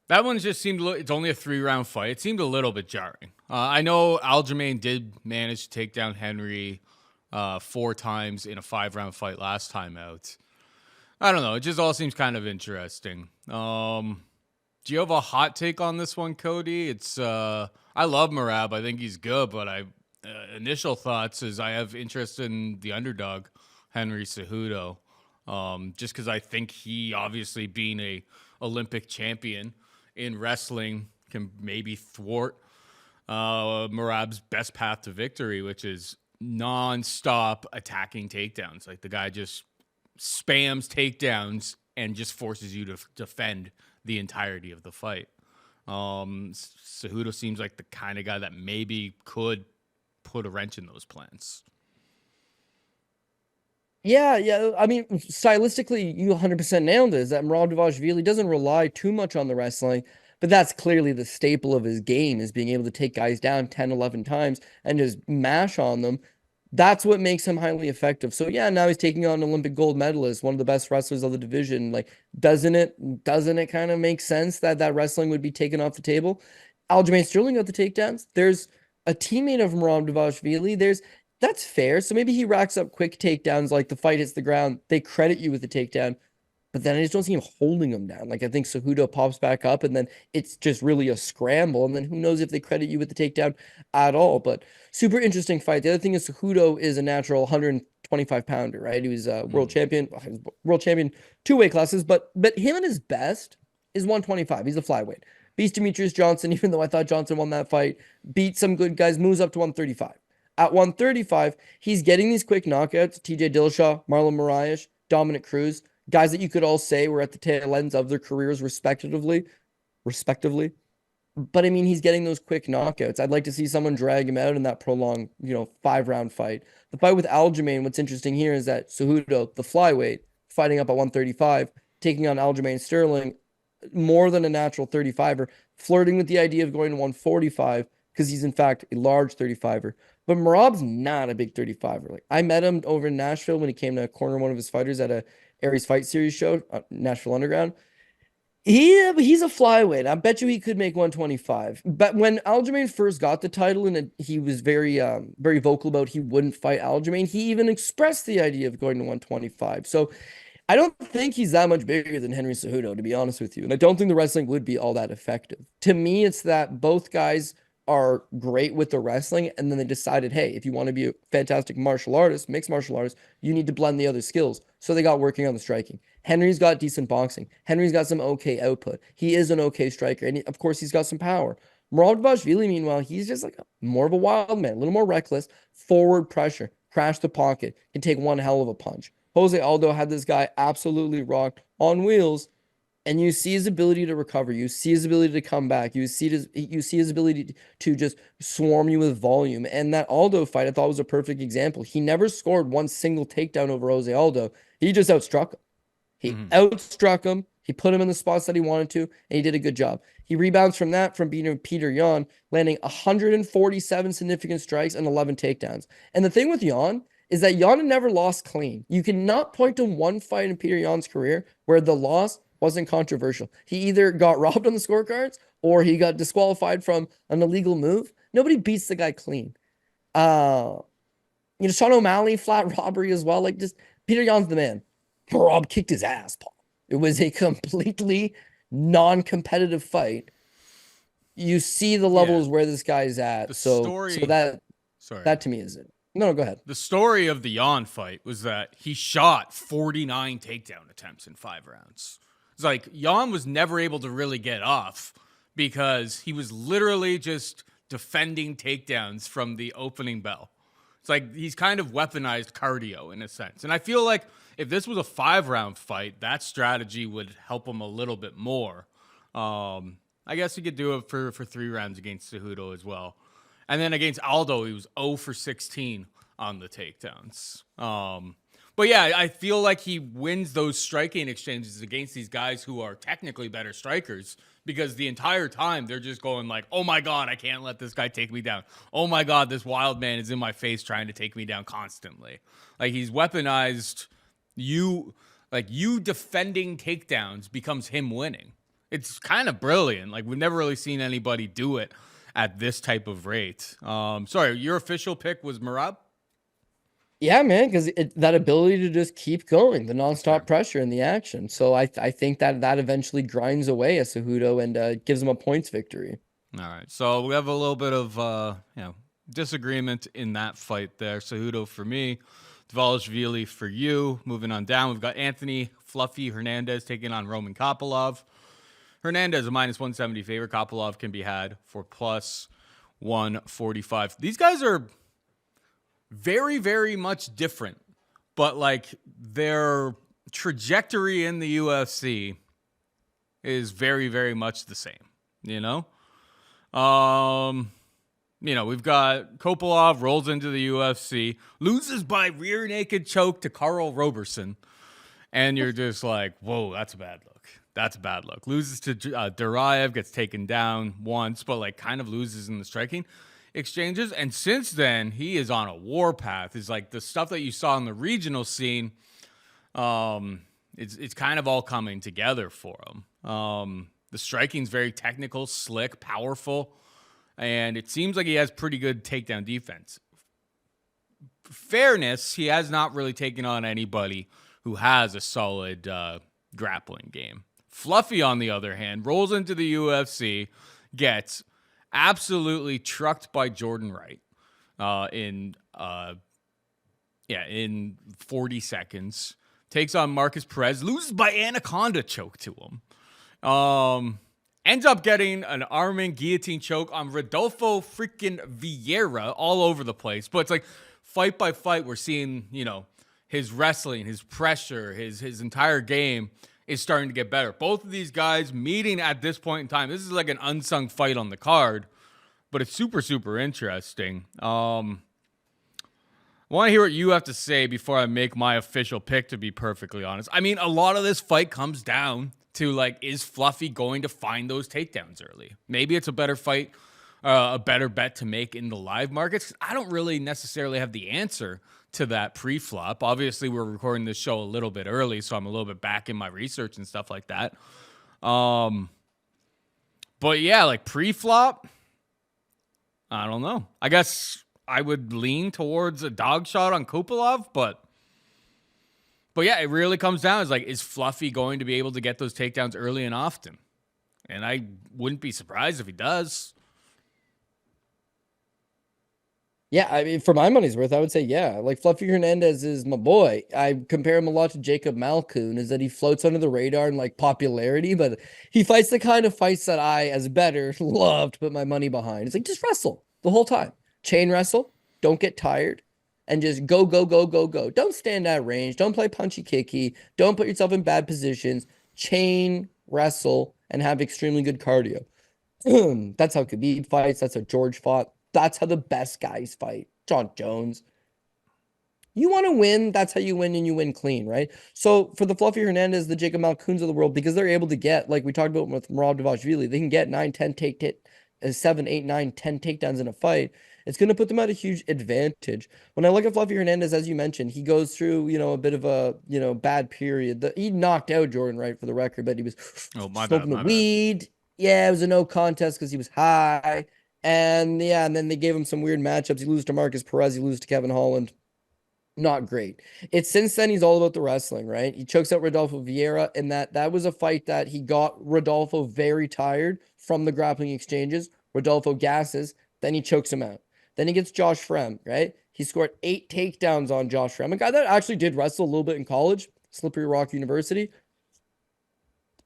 That one just seemed it's only a 3-round fight. It seemed a little bit jarring. I know Aljamain did manage to take down Henry 4 times in a 5-round fight last time out. I don't know. It just all seems kind of interesting. Do you have a hot take on this one, Cody? It's I love Merab. I think he's good, but initial thoughts is I have interest in the underdog, Henry Cejudo, just because I think he, obviously being a Olympic champion in wrestling, can maybe thwart Merab's best path to victory, which is non-stop attacking takedowns. Like, the guy just spams takedowns and just forces you to defend the entirety of the fight. Cejudo seems like the kind of guy that maybe could put a wrench in those plans. Yeah. I mean, stylistically, you 100% nailed it. Is that Merab Dvalishvili doesn't rely too much on the wrestling, but that's clearly the staple of his game, is being able to take guys down 10, 11 times and just mash on them. That's what makes him highly effective. So yeah, now he's taking on an Olympic gold medalist, one of the best wrestlers of the division. Like, doesn't it kind of make sense that wrestling would be taken off the table? Aljamain Sterling got the takedowns. There's a teammate of Merab Dvalishvili. That's fair. So maybe he racks up quick takedowns, like the fight hits the ground, they credit you with the takedown, but then I just don't see him holding him down. Like, I think Cejudo pops back up, and then it's just really a scramble, and then who knows if they credit you with the takedown at all. But super interesting fight. The other thing is Cejudo is a natural 125-pounder, right? He was a world champion, 2 weight classes, but him at his best is 125. He's a flyweight. Beats Demetrius Johnson, even though I thought Johnson won that fight. Beat some good guys, moves up to 135. At 135, he's getting these quick knockouts. TJ Dillashaw, Marlon Moraes, Dominic Cruz, guys that you could all say were at the tail ends of their careers respectively. But I mean, he's getting those quick knockouts. I'd like to see someone drag him out in that prolonged, 5-round fight. The fight with Aljamain, what's interesting here is that Cejudo, the flyweight, fighting up at 135, taking on Aljamain Sterling, more than a natural 35er, flirting with the idea of going to 145 because he's in fact a large 35er. But Merab's not a big 35er. Like, I met him over in Nashville when he came to corner one of his fighters at a Aries Fight Series show, Nashville Underground. He's a flyweight. I bet you he could make 125. But when Aljamain first got the title, and he was very vocal about he wouldn't fight Aljamain, he even expressed the idea of going to 125. So I don't think he's that much bigger than Henry Cejudo, to be honest with you. And I don't think the wrestling would be all that effective. To me, it's that both guys are great with the wrestling, and then they decided, hey, if you want to be a fantastic martial artist, mixed martial artist, you need to blend the other skills. So they got working on the striking. Henry's got decent boxing. Henry's got some okay output. He is an okay striker, and of course, he's got some power. Merab Dvalishvili, meanwhile, he's just like more of a wild man, a little more reckless, forward pressure, crash the pocket, can take one hell of a punch. Jose Aldo had this guy absolutely rocked on wheels. And you see his ability to recover. You see his ability to come back. You see his ability to just swarm you with volume. And that Aldo fight, I thought was a perfect example. He never scored one single takedown over Jose Aldo. He just outstruck him. He outstruck him. He put him in the spots that he wanted to, and he did a good job. He rebounds from that from beating Peter Yan, landing 147 significant strikes and 11 takedowns. And the thing with Yan is that Yan had never lost clean. You cannot point to one fight in Peter Yan's career where the loss wasn't controversial. He either got robbed on the scorecards or he got disqualified from an illegal move. Nobody beats the guy clean. Sean O'Malley, flat robbery as well. Like, just Peter Yan's the man. Merab kicked his ass, Paul. It was a completely non-competitive fight. You see the levels where this guy's at. That to me is it. No, go ahead. The story of the Yan fight was that he shot 49 takedown attempts in 5 rounds. It's like Yan was never able to really get off because he was literally just defending takedowns from the opening bell. It's like he's kind of weaponized cardio in a sense. And I feel like if this was a 5-round fight, that strategy would help him a little bit more. I guess he could do it for 3 rounds against Cejudo as well. And then against Aldo, he was 0 for 16 on the takedowns. But yeah, I feel like he wins those striking exchanges against these guys who are technically better strikers because the entire time they're just going like, oh my God, I can't let this guy take me down. Oh my God, this wild man is in my face trying to take me down constantly. Like he's weaponized you defending takedowns becomes him winning. It's kind of brilliant. Like we've never really seen anybody do it at this type of rate. Sorry, your official pick was Merab? Yeah, man, because that ability to just keep going, the nonstop pressure and the action. So I think that eventually grinds away at Cejudo and gives him a points victory. All right, so we have a little bit of disagreement in that fight there. Cejudo for me, Dvalishvili for you. Moving on down, we've got Anthony Fluffy Hernandez taking on Roman Kopylov. Hernandez, a -170 favorite. Kopylov can be had for +145. These guys are very, very much different, but like their trajectory in the UFC is very, very much the same, we've got Kopylov rolls into the UFC, loses by rear naked choke to Karl Roberson, and you're just like, whoa, that's a bad look. That's a bad look. Loses to Duraev, gets taken down once, but like kind of loses in the striking exchanges. And since then, he is on a warpath. It's like the stuff that you saw in the regional scene, it's kind of all coming together for him. The striking's very technical, slick, powerful, and it seems like he has pretty good takedown defense. Fairness, he has not really taken on anybody who has a solid grappling game. Fluffy, on the other hand, rolls into the UFC, gets absolutely trucked by Jordan Wright in 40 seconds. Takes on Marcus Perez, loses by anaconda choke to him. Ends up getting an arming guillotine choke on Rodolfo freaking Vieira all over the place. But it's like fight by fight, we're seeing, his wrestling, his pressure, his entire game is starting to get better. Both of these guys meeting at this point in time. This is like an unsung fight on the card, but it's super, super interesting. I want to hear what you have to say before I make my official pick, to be perfectly honest. I mean, a lot of this fight comes down to, like, is Fluffy going to find those takedowns early? Maybe it's a better fight, a better bet to make in the live markets. I don't really necessarily have the answer to that pre-flop. Obviously, we're recording this show a little bit early, so I'm a little bit back in my research and stuff like that. But yeah, like pre-flop, I don't know. I guess I would lean towards a dog shot on Kopylov, but yeah, it really comes down. It's like, is Fluffy going to be able to get those takedowns early and often? And I wouldn't be surprised if he does. Yeah, I mean, for my money's worth, I would say, yeah. Like, Fluffy Hernandez is my boy. I compare him a lot to Jacob Malkoun, is that he floats under the radar in, like, popularity, but he fights the kind of fights that I, as a bettor, love to put my money behind. It's like, just wrestle the whole time. Chain wrestle. Don't get tired. And just go, go, go, go, go. Don't stand at range. Don't play punchy kicky. Don't put yourself in bad positions. Chain wrestle, and have extremely good cardio. That's how Khabib fights. That's how George fought. That's how the best guys fight. John Jones. You want to win, that's how you win, and you win clean, right? So for the Fluffy Hernandez, the Jacob Malkoons of the world, because they're able to get, like we talked about with Merab Dvalishvili, they can get 9, 10, 7, 8, 9, 10 takedowns in a fight. It's going to put them at a huge advantage. When I look at Fluffy Hernandez, as you mentioned, he goes through, a bit of a, bad period. He knocked out Jordan Wright for the record, but he was smoking the weed. Yeah, it was a no contest because he was high. And then they gave him some weird matchups. He loses to Marcus Perez. He loses to Kevin Holland. Not great. It's since then he's all about the wrestling, right? He chokes out Rodolfo Vieira, and that was a fight that he got Rodolfo very tired from the grappling exchanges. Rodolfo gasses, then he chokes him out. Then he gets Josh Frem, right? He scored 8 takedowns on Josh Frem, a guy that actually did wrestle a little bit in college, Slippery Rock University.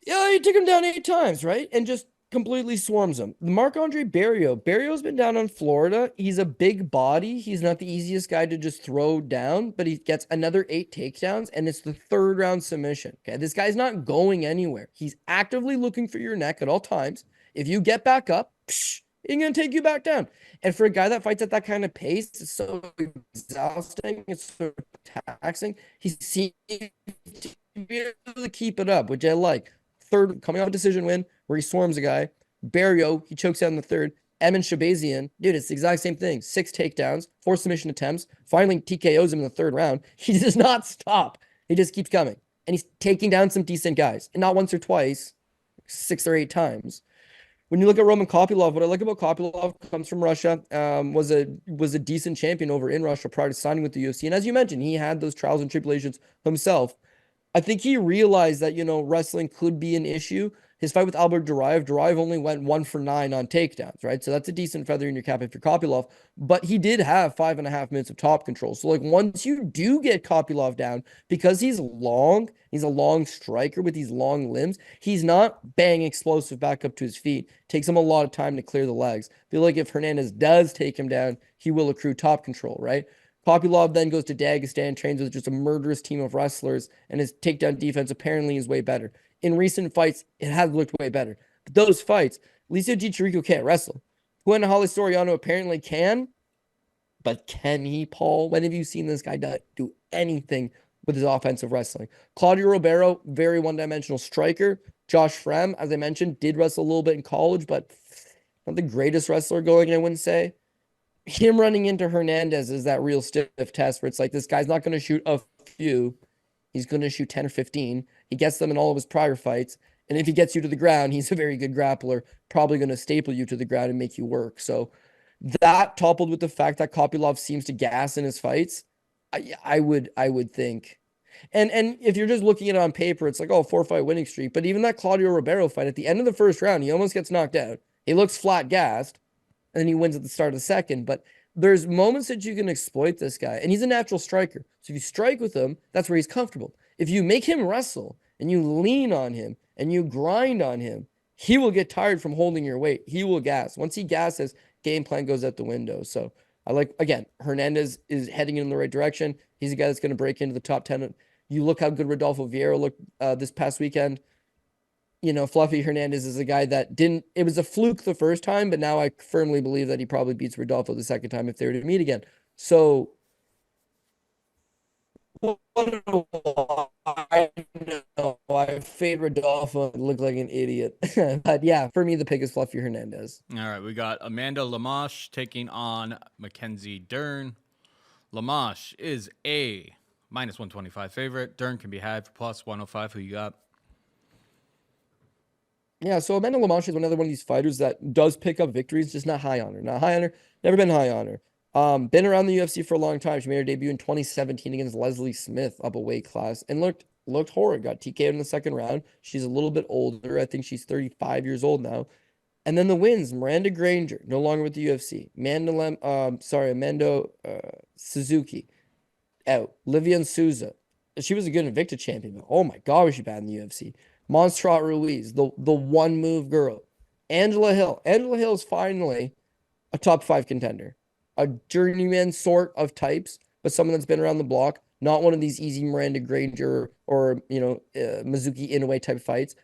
Yeah, he took him down 8 times, right? And just completely swarms him. Marc-Andre Barrios. Barrios been down on Florida. He's a big body. He's not the easiest guy to just throw down, but he gets another 8 takedowns, and it's the 3rd round submission. Okay, this guy's not going anywhere. He's actively looking for your neck at all times. If you get back up, he's going to take you back down. And for a guy that fights at that kind of pace, it's so exhausting. It's so taxing. He seems to be able to keep it up, which I like. 3rd, coming off a decision win where he swarms a guy. Barrio, he chokes out in the 3rd. Emin Shabazian, dude, it's the exact same thing. 6 takedowns, 4 submission attempts. Finally, TKOs him in the 3rd round. He does not stop. He just keeps coming. And he's taking down some decent guys. And not once or twice, 6 or 8 times. When you look at Roman Kopylov, what I like about Kopylov comes from Russia, was a decent champion over in Russia prior to signing with the UFC. And as you mentioned, he had those trials and tribulations himself. I think he realized that, wrestling could be an issue. His fight with Albert Duraev only went 1 for 9 on takedowns, right? So that's a decent feather in your cap if you're Kopylov. But he did have 5.5 minutes of top control. So, once you do get Kopylov down, because he's a long striker with these long limbs, he's not bang explosive back up to his feet. Takes him a lot of time to clear the legs. I feel like if Hernandez does take him down, he will accrue top control, right? Kopylov then goes to Dagestan, trains with just a murderous team of wrestlers, and his takedown defense apparently is way better. In recent fights, it has looked way better. But those fights, Licio Di Chirico can't wrestle. Gwen Holly Soriano apparently can, but can he, Paul? When have you seen this guy do anything with his offensive wrestling? Claudio Ribeiro, very one-dimensional striker. Josh Frem, as I mentioned, did wrestle a little bit in college, but not the greatest wrestler going, I wouldn't say. Him running into Hernandez is that real stiff test where it's like, this guy's not going to shoot a few. He's going to shoot 10 or 15. He gets them in all of his prior fights. And if he gets you to the ground, he's a very good grappler, probably going to staple you to the ground and make you work. So that, coupled with the fact that Kopylov seems to gas in his fights, I would think. And if you're just looking at it on paper, it's like, 4-fight winning streak. But even that Claudio Ribeiro fight, at the end of the 1st round, he almost gets knocked out. He looks flat gassed. And then he wins at the start of the 2nd. But there's moments that you can exploit this guy. And he's a natural striker. So if you strike with him, that's where he's comfortable. If you make him wrestle and you lean on him and you grind on him, he will get tired from holding your weight. He will gas. Once he gasses, game plan goes out the window. So I like, again, Hernandez is heading in the right direction. He's a guy that's going to break into the top 10. You look how good Rodolfo Vieira looked this past weekend. Fluffy Hernandez is a guy that it was a fluke the first time, but now I firmly believe that he probably beats Rodolfo the 2nd time if they were to meet again. So, I know I fade Rodolfo and look like an idiot. But yeah, for me, the pick is Fluffy Hernandez. All right, we got Amanda Lemos taking on Mackenzie Dern. Lemos is a -125 favorite. Dern can be had for +105. Who you got? Yeah, so Amanda Lemos is another one of these fighters that does pick up victories, just not high on her. Not high on her, never been high on her. Been around the UFC for a long time. She made her debut in 2017 against Leslie Smith up a weight class and looked horrid. Got TK'd in the 2nd round. She's a little bit older. I think she's 35 years old now. And then the wins, Miranda Granger, no longer with the UFC. Amanda Suzuki, out. Livian Souza. She was a good Invicta champion, but oh my God, was she bad in the UFC. Montserrat Ruiz, the one-move girl. Angela Hill. Angela Hill is finally a top 5 contender. A journeyman sort of types, but someone that's been around the block. Not one of these easy Miranda Granger or Mizuki Inoue type fights.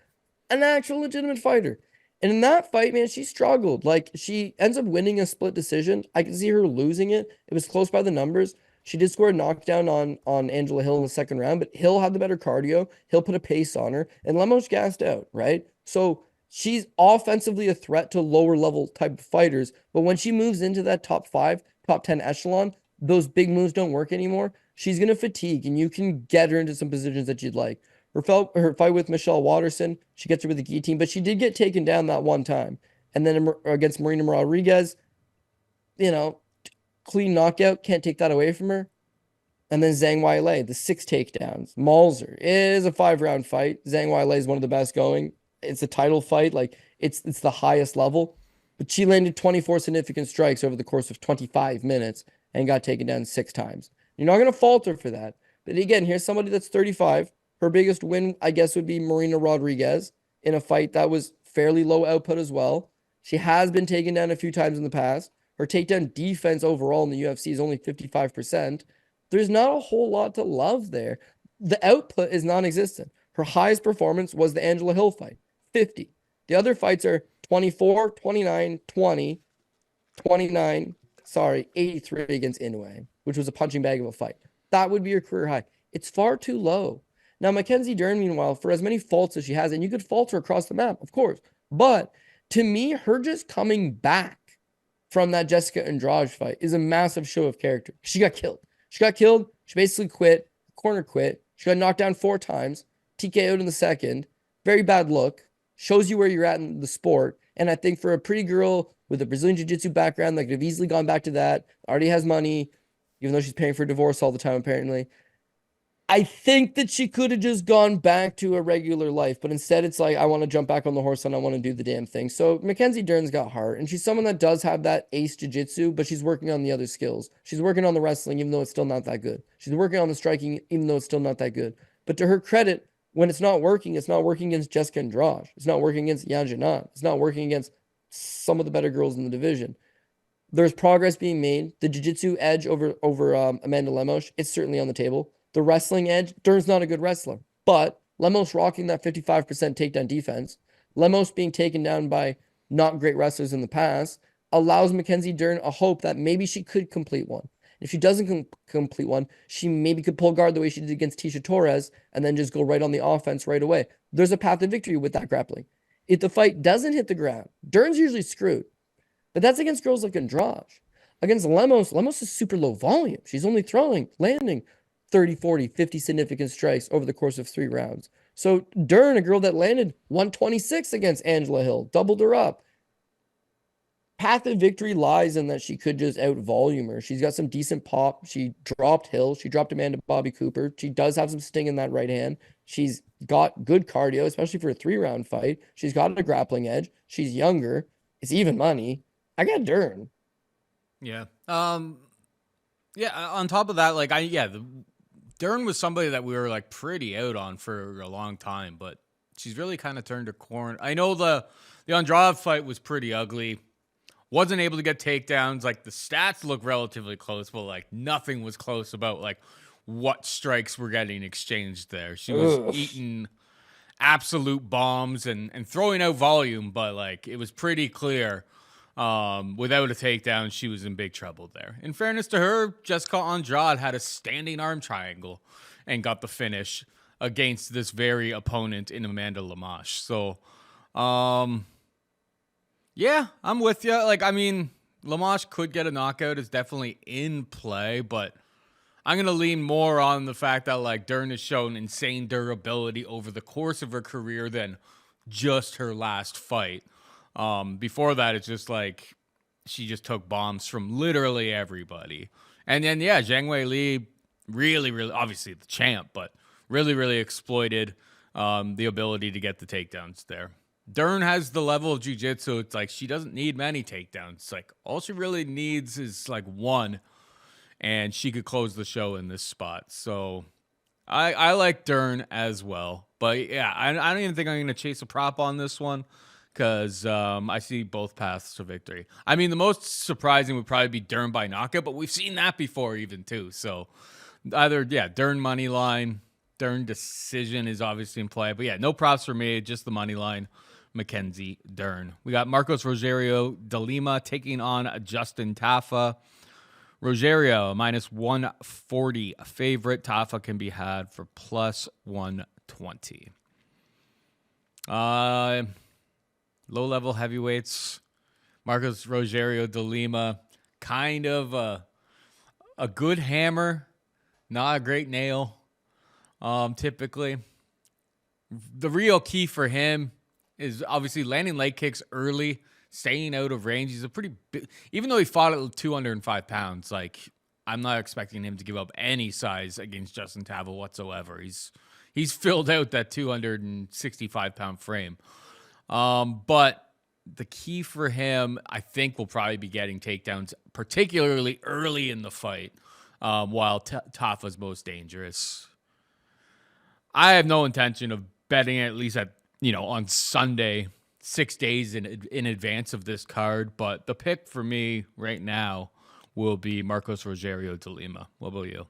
an actual legitimate fighter. And in that fight, man, she struggled. Like, she ends up winning a split decision. I can see her losing it. It was close by the numbers. She did score a knockdown on Angela Hill in the second round, but Hill had the better cardio. Hill put a pace on her, and Lemos gassed out, right? So she's offensively a threat to lower level type of fighters. But when she moves into that top 5, top 10 echelon, those big moves don't work anymore. She's going to fatigue, and you can get her into some positions that you'd like. Her fight with Michelle Watterson, she gets her with the guillotine, but she did get taken down that one time. And then against Marina Rodriguez, clean knockout, can't take that away from her. And then Zhang Weili, the 6 takedowns, mauls her. It is a 5-round fight. Zhang Weili is one of the best going. It's a title fight, like it's the highest level. But she landed 24 significant strikes over the course of 25 minutes and got taken down 6 times. You're not going to falter for that. But again, here's somebody that's 35. Her biggest win, I guess, would be Marina Rodriguez in a fight that was fairly low output as well. She has been taken down a few times in the past. Her takedown defense overall in the UFC is only 55%. There's not a whole lot to love there. The output is non-existent. Her highest performance was the Angela Hill fight, 50. The other fights are 24, 29, 20, 29, 83 against Inoue, which was a punching bag of a fight. That would be her career high. It's far too low. Now, Mackenzie Dern, meanwhile, for as many faults as she has, and you could fault her across the map, of course, but to me, her just coming back from that Jessica Andrade fight is a massive show of character. She got killed. She basically quit, corner quit. She got knocked down 4 times, TKO'd in the second. Very bad look. Shows you where you're at in the sport. And I think for a pretty girl with a Brazilian Jiu-Jitsu background that could have easily gone back to that, already has money, even though she's paying for divorce all the time, apparently. I think that she could have just gone back to a regular life, but instead it's like, I want to jump back on the horse and I want to do the damn thing. So Mackenzie Dern's got heart, and she's someone that does have that ace jiu-jitsu, but she's working on the other skills. She's working on the wrestling, even though it's still not that good. She's working on the striking, even though it's still not that good. But to her credit, when it's not working against Jessica Andrade. It's not working against Yan Jinan. It's not working against some of the better girls in the division. There's progress being made. The jiu-jitsu edge over Amanda Lemos, it's certainly on the table. The wrestling edge, Dern's not a good wrestler, but Lemos rocking that 55% takedown defense, Lemos being taken down by not great wrestlers in the past, allows Mackenzie Dern a hope that maybe she could complete one. If she doesn't complete one, she maybe could pull guard the way she did against Tisha Torres and then just go right on the offense right away. There's a path to victory with that grappling. If the fight doesn't hit the ground, Dern's usually screwed. But that's against girls like Andrade. Against Lemos is super low volume. She's only landing 30, 40, 50 significant strikes over the course of 3 rounds. So Dern, a girl that landed 126 against Angela Hill, doubled her up. Path of victory lies in that she could just out-volume her. She's got some decent pop. She dropped Hill. She dropped Amanda Bobby Cooper. She does have some sting in that right hand. She's got good cardio, especially for a 3-round fight. She's got a grappling edge. She's younger. It's even money. I got Dern. Yeah. On top of that, Dern was somebody that we were pretty out on for a long time, but she's really kind of turned a corner. I know the Andrade fight was pretty ugly. Wasn't able to get takedowns. The stats look relatively close, but nothing was close about what strikes were getting exchanged there. She was eating absolute bombs and throwing out volume, but it was pretty clear. Without a takedown, she was in big trouble there. In fairness to her, Jessica Andrade had a standing arm triangle and got the finish against this very opponent in Amanda Lemos. So, yeah, I'm with you. Lemos could get a knockout. It's definitely in play, but I'm going to lean more on the fact that Dern has shown insane durability over the course of her career than just her last fight. Before that, it's just she just took bombs from literally everybody. And then, Zhang Weili really, obviously the champ, but really exploited the ability to get the takedowns there. Dern has the level of jiu-jitsu. It's she doesn't need many takedowns. It's all she really needs is one, and she could close the show in this spot. So I like Dern as well. But yeah, I don't even think I'm going to chase a prop on this one, because I see both paths to victory. The most surprising would probably be Dern by knockout, but we've seen that before even too. So either, Dern money line, Dern decision is obviously in play. But yeah, no props for me, just the money line. Mackenzie, Dern. We got Marcos Rogerio de Lima taking on Justin Tafa. Rogerio, minus 140 favorite. Tafa can be had for plus 120. Low-level heavyweights. Marcos Rogerio de Lima, kind of a good hammer, not a great nail, typically. The real key for him is obviously landing leg kicks early, staying out of range. He's a pretty big, even though he fought at 205 pounds, like, I'm not expecting him to give up any size against Justin Tafa whatsoever. He's filled out that 265-pound frame. But the key for him, I think, will probably be getting takedowns, particularly early in the fight, while Tafa's most dangerous. I have no intention of betting at least on Sunday, 6 days in advance of this card. But the pick for me right now will be Marcos Rogerio de Lima. What about you?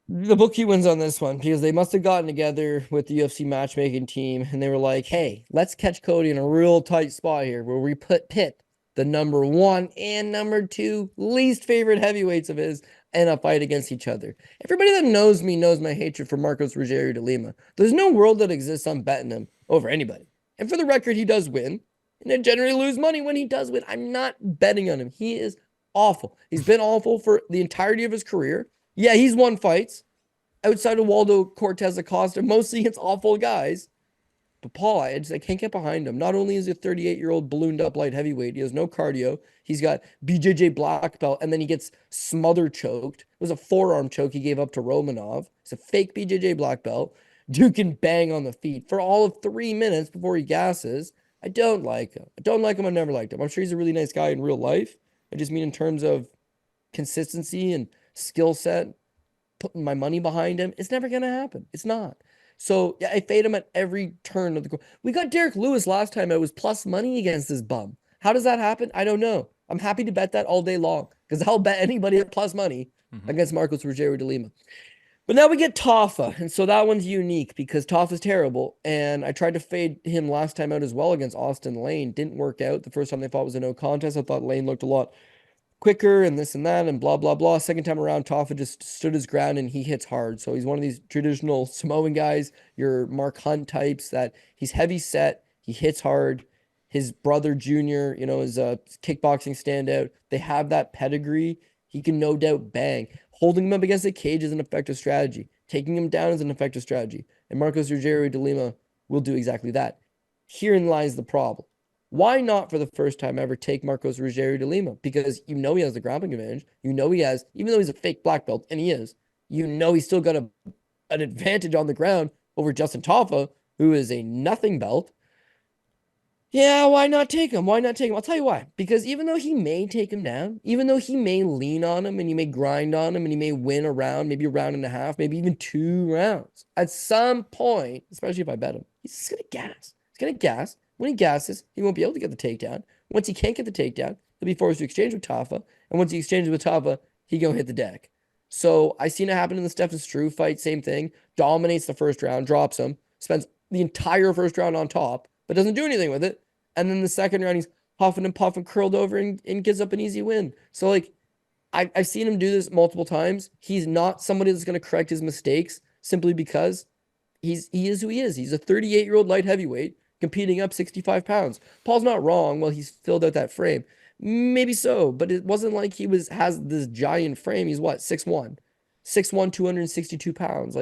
The bookie wins on this one because they must have gotten together with the UFC matchmaking team and they were like, hey, let's catch Cody in a real tight spot here where we pit the number 1 and number 2 least favorite heavyweights of his in a fight against each other. Everybody that knows me knows my hatred for Marcos Rogerio de Lima. There's no world that exists I'm betting him over anybody. And for the record, he does win. And I generally lose money when he does win. I'm not betting on him. He is awful. He's been awful for the entirety of his career. Yeah, he's won fights outside of Waldo Cortez Acosta, mostly against awful guys. But Paul, I can't get behind him. Not only is he a 38-year-old ballooned up light heavyweight, he has no cardio. He's got BJJ black belt, and then he gets smother choked. It was a forearm choke he gave up to Romanov. It's a fake BJJ black belt. Dude can bang on the feet for all of 3 minutes before he gasses. I don't like him. I've never liked him. I'm sure he's a really nice guy in real life. I just mean in terms of consistency and skill set, putting my money behind him, it's never going to happen. It's not. So yeah, I fade him at every turn of the course. We got Derek Lewis last time. I was plus money against this bum. How does that happen? I don't know. I'm happy to bet that all day long because I'll bet anybody at plus money against Marcos Rogerio de Lima. But now we get Tafa, and so that one's unique because Tafa's terrible, and I tried to fade him last time out as well against Austin Lane. Didn't work out. The first time they fought was a no contest. I thought Lane looked a lot quicker and this and that and blah, blah, blah. Second time around, Tafa just stood his ground and he hits hard. So he's one of these traditional Samoan guys, your Mark Hunt types, that he's heavy set, he hits hard. His brother Junior, is a kickboxing standout. They have that pedigree. He can no doubt bang. Holding him up against the cage is an effective strategy. Taking him down is an effective strategy. And Marcos Rogerio de Lima will do exactly that. Herein lies the problem. Why not, for the first time ever, take Marcos Rogerio de Lima? Because he has the grappling advantage. He has, even though he's a fake black belt, and he is, he's still got an advantage on the ground over Justin Tafa, who is a nothing belt. Yeah, why not take him? I'll tell you why. Because even though he may take him down, even though he may lean on him and he may grind on him and he may win a round, maybe a round and a half, maybe even 2 rounds, at some point, especially if I bet him, he's just going to gas. He's going to gas. When he gasses, he won't be able to get the takedown. Once he can't get the takedown, he'll be forced to exchange with Tafa. And once he exchanges with Tafa, he gonna hit the deck. So I seen it happen in the Stefan Struve fight, same thing. Dominates the first round, drops him, spends the entire first round on top, but doesn't do anything with it. And then the second round, he's huffing and puffing, curled over, and gives up an easy win. So I've seen him do this multiple times. He's not somebody that's gonna correct his mistakes simply because he is who he is. He's a 38-year-old light heavyweight competing up 65 pounds. Paul's not wrong. Well, he's filled out that frame. Maybe so, but it wasn't like he has this giant frame. He's what, 6'1", 262 pounds.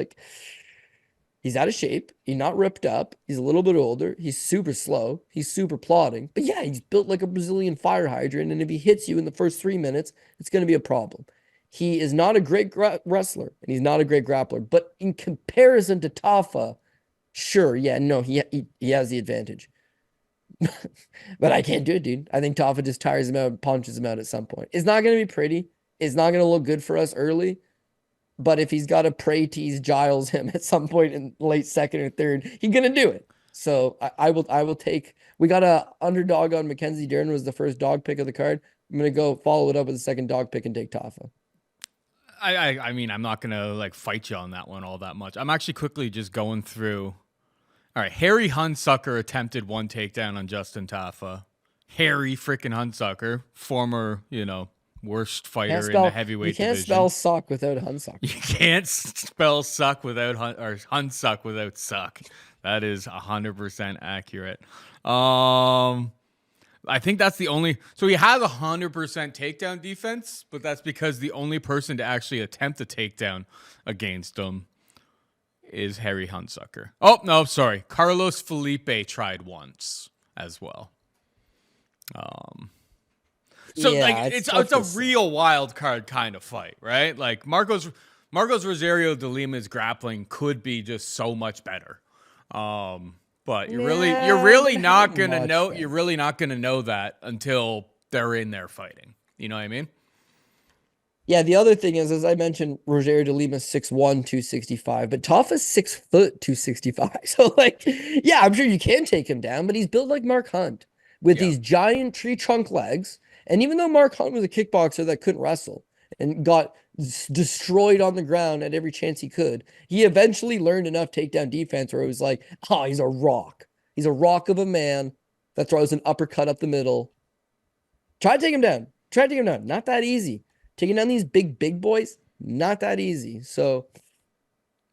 He's out of shape. He's not ripped up. He's a little bit older. He's super slow. He's super plodding. But yeah, he's built like a Brazilian fire hydrant. And if he hits you in the first 3 minutes, it's going to be a problem. He is not a great wrestler and he's not a great grappler. But in comparison to Tafa, sure, yeah, no, he has the advantage. But I can't do it, dude. I think Tafa just tires him out and punches him out at some point. It's not going to be pretty. It's not going to look good for us early. But if he's got to prey tease Giles him at some point in late second or third, he's going to do it. So I will take, we got a underdog on Mackenzie. Dern was the first dog pick of the card. I'm going to go follow it up with a second dog pick and take Tafa. I mean, I'm not gonna like fight you on that one all that much. I'm actually quickly just going through. All right, Harry Hunsucker attempted one takedown on Justin Tafa. Harry freaking Hunsucker, former, worst fighter in the heavyweight division. You can't spell suck without Hunsucker. You can't spell suck without Hunsuck without suck. That is 100% accurate. I think that's the only. So he has 100% takedown defense, but that's because the only person to actually attempt a takedown against him is Harry Hunsucker. Oh, no, sorry. Carlos Felipe tried once as well. So yeah, like it's a real wild card kind of fight, right? Like Marcos Rogerio de Lima's grappling could be just so much better. But you're really not gonna know. You're really not gonna know that until they're in there fighting. You know what I mean? Yeah. The other thing is, as I mentioned, Rogerio de Lima's 6'1", 265, but Tafa's 6 foot 265. So like, yeah, I'm sure you can take him down, but he's built like Mark Hunt with these giant tree trunk legs. And even though Mark Hunt was a kickboxer that couldn't wrestle and got destroyed on the ground at every chance he could, he eventually learned enough takedown defense where it was like, oh, he's a rock. He's a rock of a man that throws an uppercut up the middle. Try to take him down. Not that easy. Taking down these big boys, not that easy. So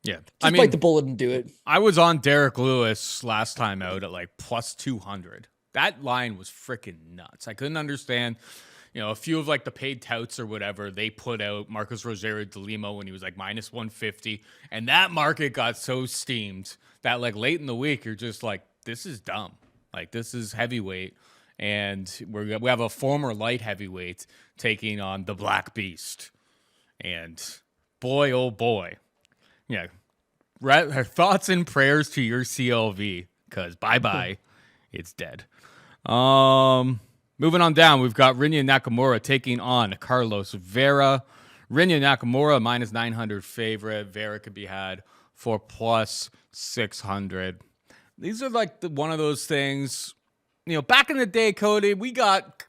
yeah, just bite the bullet and do it. I was on Derek Lewis last time out at like plus 200. That line was freaking nuts. I couldn't understand. A few of like the paid touts or whatever, they put out Marcos Rogerio de Lima when he was like minus 150. And that market got so steamed that like late in the week, you're just like, this is dumb. Like this is heavyweight. And we have a former light heavyweight taking on the Black Beast. And boy, oh boy. Yeah. Our thoughts and prayers to your CLV because bye-bye. It's dead. Moving on down, we've got Rinya Nakamura taking on Carlos Vera. Rinya Nakamura, minus 900 favorite. Vera could be had for plus 600. These are like one of those things, back in the day, Cody, we got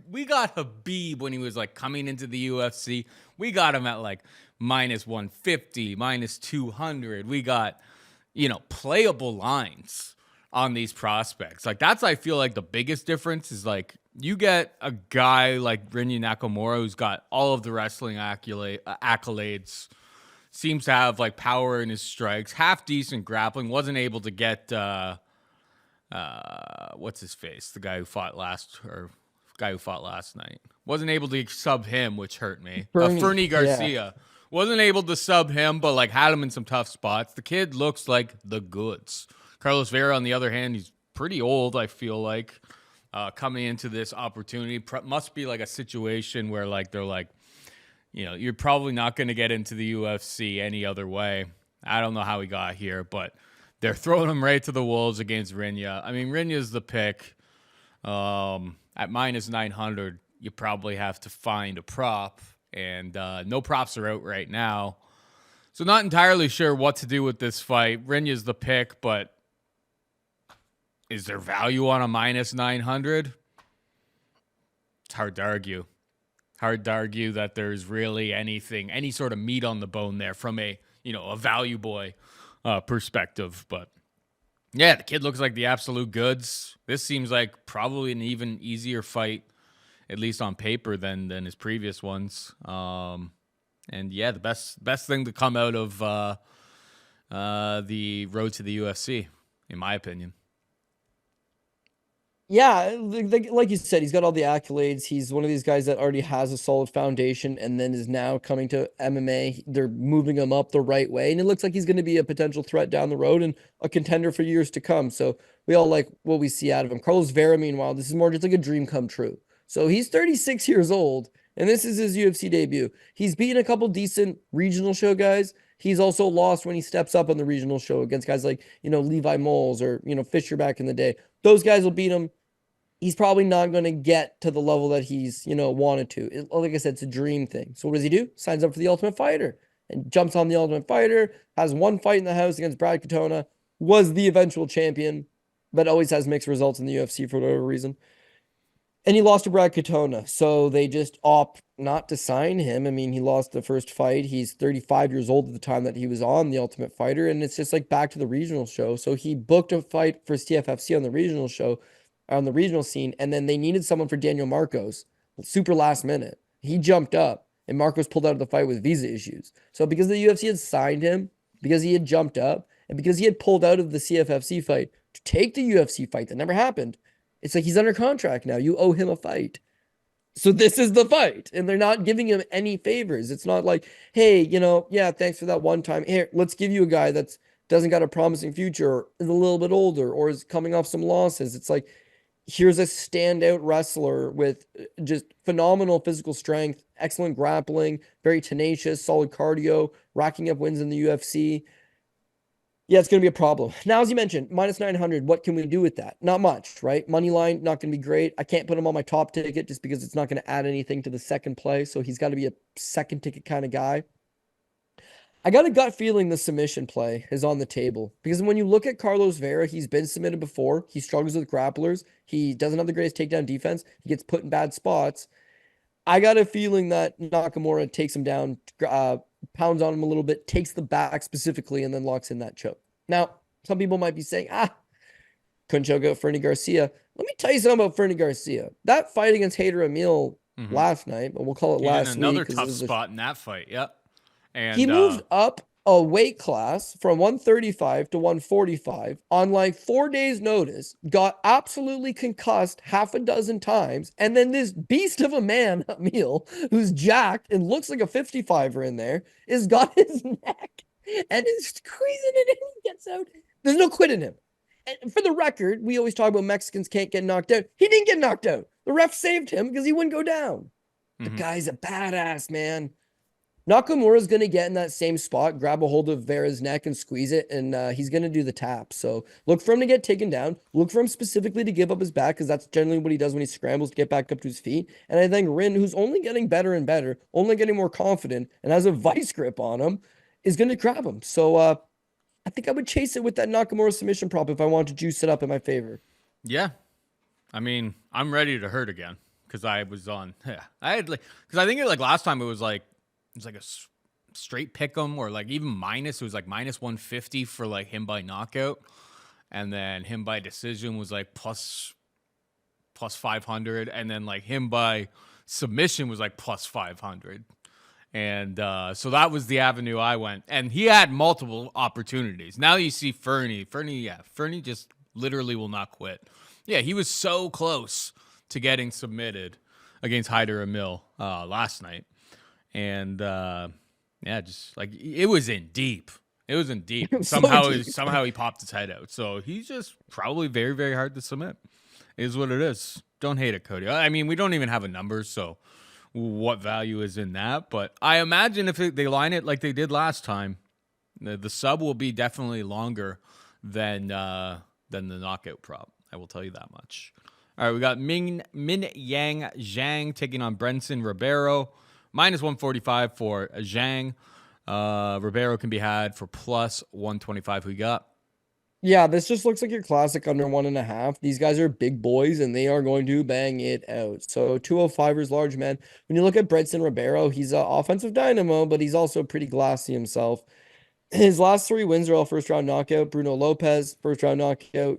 Habib when he was like coming into the UFC. We got him at like minus 150, minus 200. We got, playable lines on these prospects. Like that's, I feel like the biggest difference is like you get a guy like Rinya Nakamura who's got all of the wrestling accolades, seems to have like power in his strikes, half decent grappling, wasn't able to get what's his face? The guy who fought last night. Wasn't able to sub him, which hurt me. Fernie Garcia. Yeah. Wasn't able to sub him, but like had him in some tough spots. The kid looks like the goods. Carlos Vera, on the other hand, he's pretty old, I feel like, coming into this opportunity. Must be like a situation where like they're like, you're probably not going to get into the UFC any other way. I don't know how he got here, but they're throwing him right to the wolves against Rinya. I mean, Rinya's the pick. At minus 900, you probably have to find a prop, and no props are out right now. So not entirely sure what to do with this fight. Rinya's the pick, but is there value on a minus 900? It's hard to argue. Hard to argue that there's really any sort of meat on the bone there from a value boy perspective. But yeah, the kid looks like the absolute goods. This seems like probably an even easier fight, at least on paper, than his previous ones. And yeah, the best thing to come out of the road to the UFC, in my opinion. Yeah, like you said, he's got all the accolades. He's one of these guys that already has a solid foundation and then is now coming to MMA. They're moving him up the right way, and it looks like he's going to be a potential threat down the road and a contender for years to come. So we all like what we see out of him. Carlos Vera, meanwhile, this is more just like a dream come true. So he's 36 years old, and this is his UFC debut. He's beaten a couple decent regional show guys. He's also lost when he steps up on the regional show against guys like, Levi Moles or, Fisher back in the day. Those guys will beat him. He's probably not going to get to the level that he's, wanted to. Like I said, it's a dream thing. So what does he do? Signs up for the Ultimate Fighter and jumps on the Ultimate Fighter, has one fight in the house against Brad Katona, was the eventual champion, but always has mixed results in the UFC for whatever reason. And he lost to Brad Katona. So they just opt not to sign him. I mean, he lost the first fight. He's 35 years old at the time that he was on The Ultimate Fighter, and it's just like back to the regional show. So he booked a fight for CFFC on the regional show, on the regional scene, and then they needed someone for Daniel Marcos, super last minute. He jumped up, and Marcos pulled out of the fight with visa issues. So because the UFC had signed him, because he had jumped up, and because he had pulled out of the CFFC fight to take the UFC fight that never happened, it's like he's under contract now. You owe him a fight. So this is the fight, and they're not giving him any favors. It's not like, hey, yeah, thanks for that one time. Here, let's give you a guy that's doesn't got a promising future, or is a little bit older, or is coming off some losses. It's like, here's a standout wrestler with just phenomenal physical strength, excellent grappling, very tenacious, solid cardio, racking up wins in the UFC. Yeah, it's going to be a problem. Now, as you mentioned, minus 900, what can we do with that? Not much, right? Money line, not going to be great. I can't put him on my top ticket just because it's not going to add anything to the second play. So he's got to be a second ticket kind of guy. I got a gut feeling the submission play is on the table, because when you look at Carlos Vera, he's been submitted before. He struggles with grapplers. He doesn't have the greatest takedown defense. He gets put in bad spots. I got a feeling that Nakamura takes him down, pounds on him a little bit, takes the back specifically, and then locks in that choke. Now, some people might be saying, couldn't choke out Fernie Garcia. Let me tell you something about Fernie Garcia. That fight against Hader Emil last night, but we'll call it last week. Another tough spot in that fight, yep. And he moved up a weight class from 135 to 145 on like 4 days' notice, got absolutely concussed half a dozen times, and then this beast of a man, Emil, who's jacked and looks like a 55er in there, is got his neck and is squeezing it in and he gets out. There's no quit in him. And for the record, we always talk about Mexicans can't get knocked out. He didn't get knocked out. The ref saved him because he wouldn't go down. The guy's a badass, man. Nakamura's going to get in that same spot, grab a hold of Vera's neck and squeeze it, and he's going to do the tap. So look for him to get taken down. Look for him specifically to give up his back, because that's generally what he does when he scrambles to get back up to his feet. And I think Rin, who's only getting better and better, only getting more confident, and has a vice grip on him, is going to grab him. So I think I would chase it with that Nakamura submission prop if I want to juice it up in my favor. Yeah. I mean, I'm ready to hurt again, because I was on. Yeah, I had because I think last time it was like a straight pick 'em, or like even minus. It was like minus 150 for like him by knockout, and then him by decision was like plus 500, and then like him by submission was like plus 500. And so that was the avenue I went, and he had multiple opportunities. Now you see Fernie just literally will not quit. Yeah, he was so close to getting submitted against Hader Emil last night. And just like it was in deep. It was in deep. Somehow he popped his head out. So he's just probably very, very hard to submit. Is what it is. Don't hate it, Cody. I mean, we don't even have a number, so what value is in that? But I imagine if they line it like they did last time, the sub will be definitely longer than the knockout prop. I will tell you that much. All right, we got Mingyang Zhang taking on Brendson Ribeiro. Minus 145 for Zhang. Ribeiro can be had for plus 125. Who you got? Yeah, this just looks like your classic under 1.5. These guys are big boys, and they are going to bang it out. So 205ers, large men. When you look at Brendson Ribeiro, he's an offensive dynamo, but he's also pretty glassy himself. His last 3 wins are all first-round knockout. Bruno Lopez, first-round knockout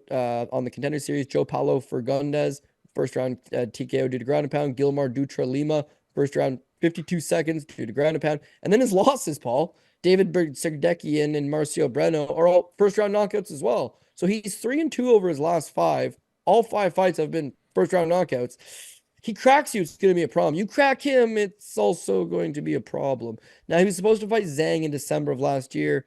on the Contender Series. Joe Paulo Hernandez, first-round TKO due to ground and pound. Gilmar Dutra Lima, first-round 52 seconds due to ground and pound. And then his losses, Paul, David Bergsedekian and Marcio Breno are all first-round knockouts as well. So he's 3-2 over his last 5. All 5 fights have been first-round knockouts. He cracks you, it's going to be a problem. You crack him, it's also going to be a problem. Now, he was supposed to fight Zhang in December of last year.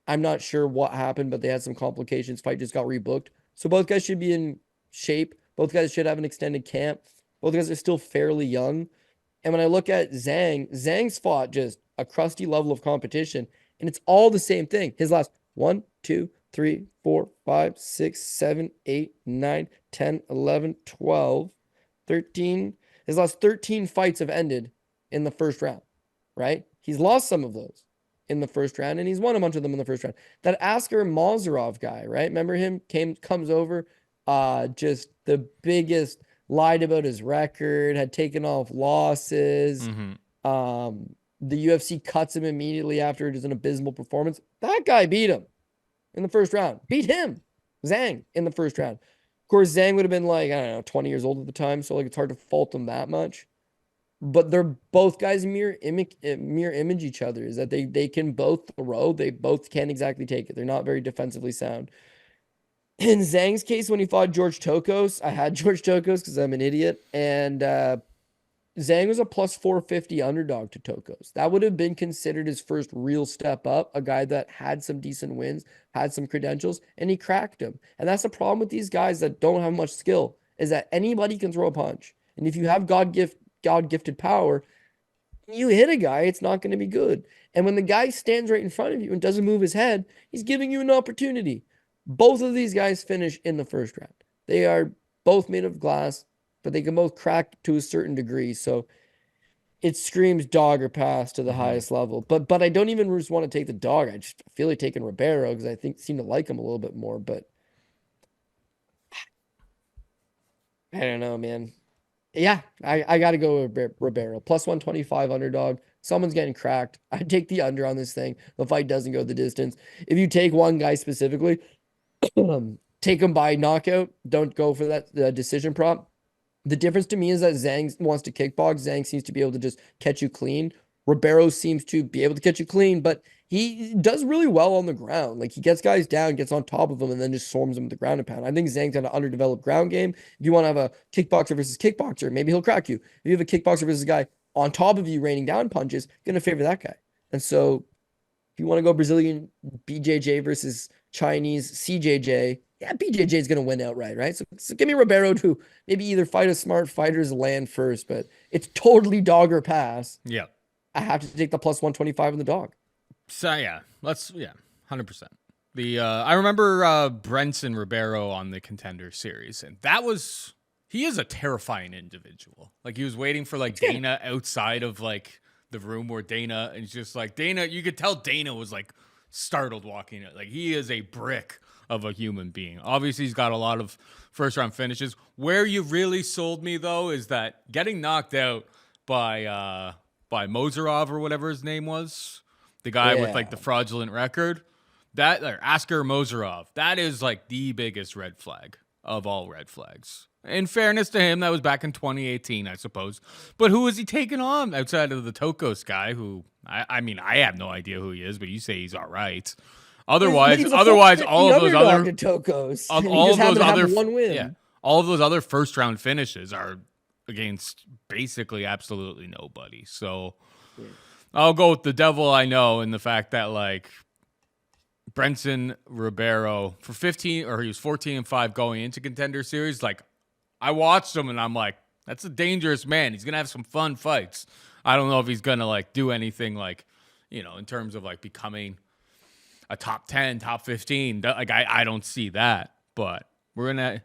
I'm not sure what happened, but they had some complications. Fight just got rebooked. So both guys should be in shape. Both guys should have an extended camp. Both guys are still fairly young. And when I look at Zhang's fought just a crusty level of competition, and it's all the same thing. His last 1, 2, 3, 4, 5, 6, 7, 8, 9, 10, 11, 12, 13. His last 13 fights have ended in the first round, right? He's lost some of those in the first round, and he's won a bunch of them in the first round. That Askar Mazarov guy, right? Remember him? Comes over, just the biggest lied about his record, had taken off losses. The UFC cuts him immediately after it is an abysmal performance. That guy beat him in the first round. Beat him, Zhang, in the first round. Of course, Zhang would have been like, I don't know, 20 years old at the time, so like it's hard to fault him that much. But they're both guys mirror image each other. Is that they can both throw, they both can't exactly take it. They're not very defensively sound. In Zhang's case, when he fought George Tokos, I had George Tokos because I'm an idiot, and Zhang was a plus 450 underdog to Tokos. That would have been considered his first real step up, a guy that had some decent wins, had some credentials, and he cracked him. And that's the problem with these guys that don't have much skill, is that anybody can throw a punch. And if you have God-gifted power, you hit a guy, it's not going to be good. And when the guy stands right in front of you and doesn't move his head, he's giving you an opportunity. Both of these guys finish in the first round. They are both made of glass, but they can both crack to a certain degree. So it screams dog or pass to the highest level. But I don't even just want to take the dog. I just feel like taking Ribeiro because I seem to like him a little bit more. But I don't know, man. Yeah, I got to go with Ribeiro. Plus 125 underdog. Someone's getting cracked. I take the under on this thing. The fight doesn't go the distance. If you take one guy specifically, take him by knockout. Don't go for that decision prop. The difference to me is that Zhang wants to kickbox. Zhang seems to be able to just catch you clean. Ribeiro seems to be able to catch you clean, but he does really well on the ground. Like, he gets guys down, gets on top of them, and then just swarms them with the ground and pound. I think Zhang's got an underdeveloped ground game. If you want to have a kickboxer versus kickboxer, maybe he'll crack you. If you have a kickboxer versus a guy on top of you raining down punches, going to favor that guy. And so if you want to go Brazilian BJJ versus Chinese CJJ, yeah, BJJ is going to win outright, right? So give me Ribeiro to maybe either fight a smart fighters land first, but it's totally dog or pass. Yeah. I have to take the plus 125 on the dog. So, 100%. I remember Brendson Ribeiro on the Contender Series, and he is a terrifying individual. Like, he was waiting for like Dana outside of like the room where Dana, and just like Dana, you could tell Dana was like startled walking in. Like, he is a brick of a human being. Obviously, he's got a lot of first round finishes. Where you really sold me though is that getting knocked out by Mozarov or whatever his name was, the guy with like the fraudulent record, that Askar Mozarov, that is like the biggest red flag of all red flags. In fairness to him, that was back in 2018, I suppose. But who is he taking on outside of the Tokos guy? Who I mean, I have no idea who he is, but you say he's all right. Otherwise, all of those other Tokos, all of those other one win. Yeah, all of those other first round finishes are against basically absolutely nobody. So I'll go with the devil I know, and the fact that like Brendson Ribeiro for 15, or he was 14-5 going into Contender Series. Like, I watched him and I'm like, that's a dangerous man. He's gonna have some fun fights. I don't know if he's gonna like do anything like, in terms of like becoming a top 10, top 15. Like, I don't see that, but we're gonna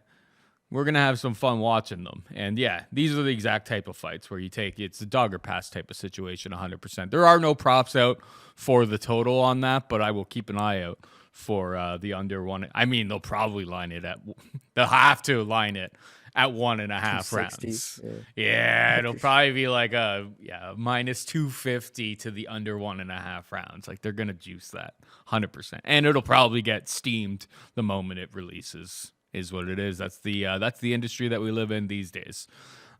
have some fun watching them. And yeah, these are the exact type of fights where it's a dog or pass type of situation. 100%. There are no props out for the total on that, but I will keep an eye out for the under one. I mean, they'll probably they'll have to line it at 1.5 rounds. Yeah, it'll probably be like a minus 250 to the under 1.5 rounds. Like, they're gonna juice that 100%, and it'll probably get steamed the moment it releases. Is what it is. That's the industry that we live in these days.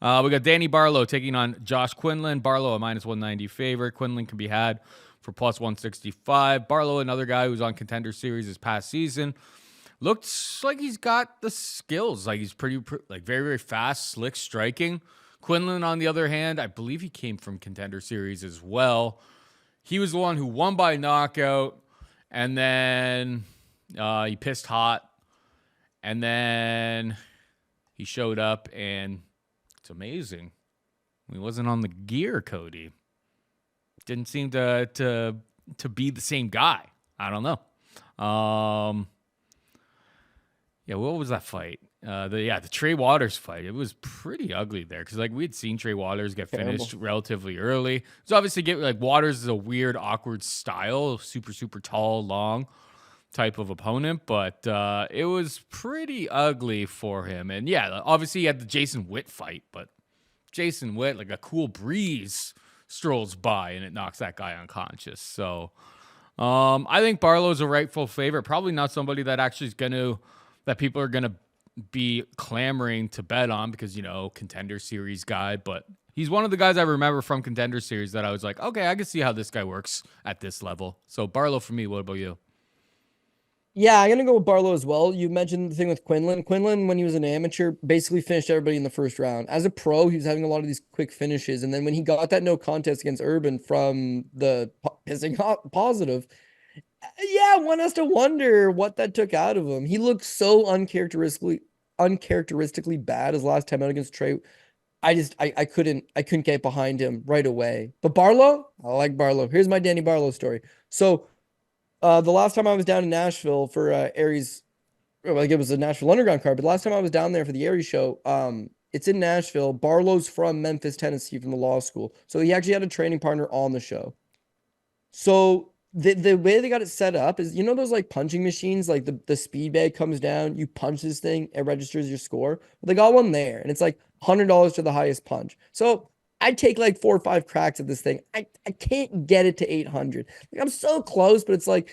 We got Danny Barlow taking on Josh Quinlan. Barlow a minus 190 favorite. Quinlan can be had for plus 165. Barlow, another guy who's on Contender Series this past season. Looks like he's got the skills. Like, he's pretty very, very fast, slick striking. Quinlan, on the other hand, I believe he came from Contender Series as well. He was the one who won by knockout, and then he pissed hot. And then he showed up, and it's amazing. He wasn't on the gear, Cody. Didn't seem to be the same guy. I don't know. What was that fight? The Trey Waters fight. It was pretty ugly there because like we'd seen Trey Waters get finished relatively early. So obviously, Waters is a weird, awkward style, super super tall, long. type of opponent, but it was pretty ugly for him. And yeah, obviously he had the Jason Witt fight, but Jason Witt, like a cool breeze strolls by and it knocks that guy unconscious. So I think Barlow's a rightful favorite. Probably not somebody that actually is that people are gonna be clamoring to bet on because, you know, Contender Series guy, but he's one of the guys I remember from Contender Series that I was like, okay, I can see how this guy works at this level. So Barlow for me. What about you? Yeah, I'm going to go with Barlow as well. You mentioned the thing with Quinlan. Quinlan, when he was an amateur, basically finished everybody in the first round. As a pro, he was having a lot of these quick finishes. And then when he got that no contest against Urban from the pissing positive, yeah, one has to wonder what that took out of him. He looked so uncharacteristically bad his last time out against Trey. I couldn't get behind him right away. But Barlow, I like Barlow. Here's my Danny Barlow story. So the last time I was down in Nashville for Aries, like it was a Nashville Underground card, but the last time I was down there for the Aries show, it's in Nashville. Barlow's from Memphis, Tennessee, from the law school. So he actually had a training partner on the show. So the way they got it set up is, you know, those like punching machines, like the speed bag comes down, you punch this thing, it registers your score. Well, they got one there, and it's like $100 to the highest punch. So I take like 4 or 5 cracks at this thing. I can't get it to 800. Like, I'm so close, but it's like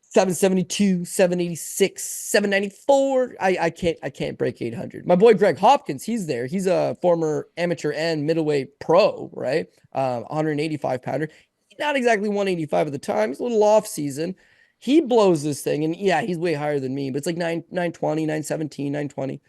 772, 786, 794. I can't break 800. My boy Greg Hopkins, he's there. He's a former amateur and middleweight pro, right? 185 pounder. Not exactly 185 at the time. He's a little off season. He blows this thing, and yeah, he's way higher than me, but it's like 920, 917, 920.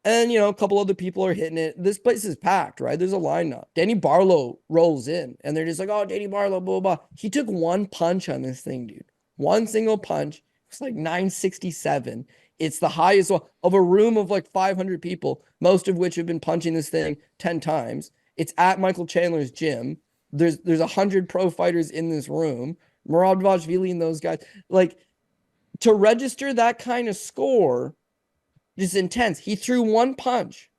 And, you know, a couple other people are hitting it. This place is packed, right? There's a lineup. Danny Barlow rolls in, and they're just like, oh, Danny Barlow, blah, blah, blah. He took one punch on this thing, dude. One single punch. It's like 967. It's the highest of a room of like 500 people, most of which have been punching this thing 10 times. It's at Michael Chandler's gym. There's 100 pro fighters in this room. Merab Dvalishvili and those guys. Like, to register that kind of score is intense. He threw one punch.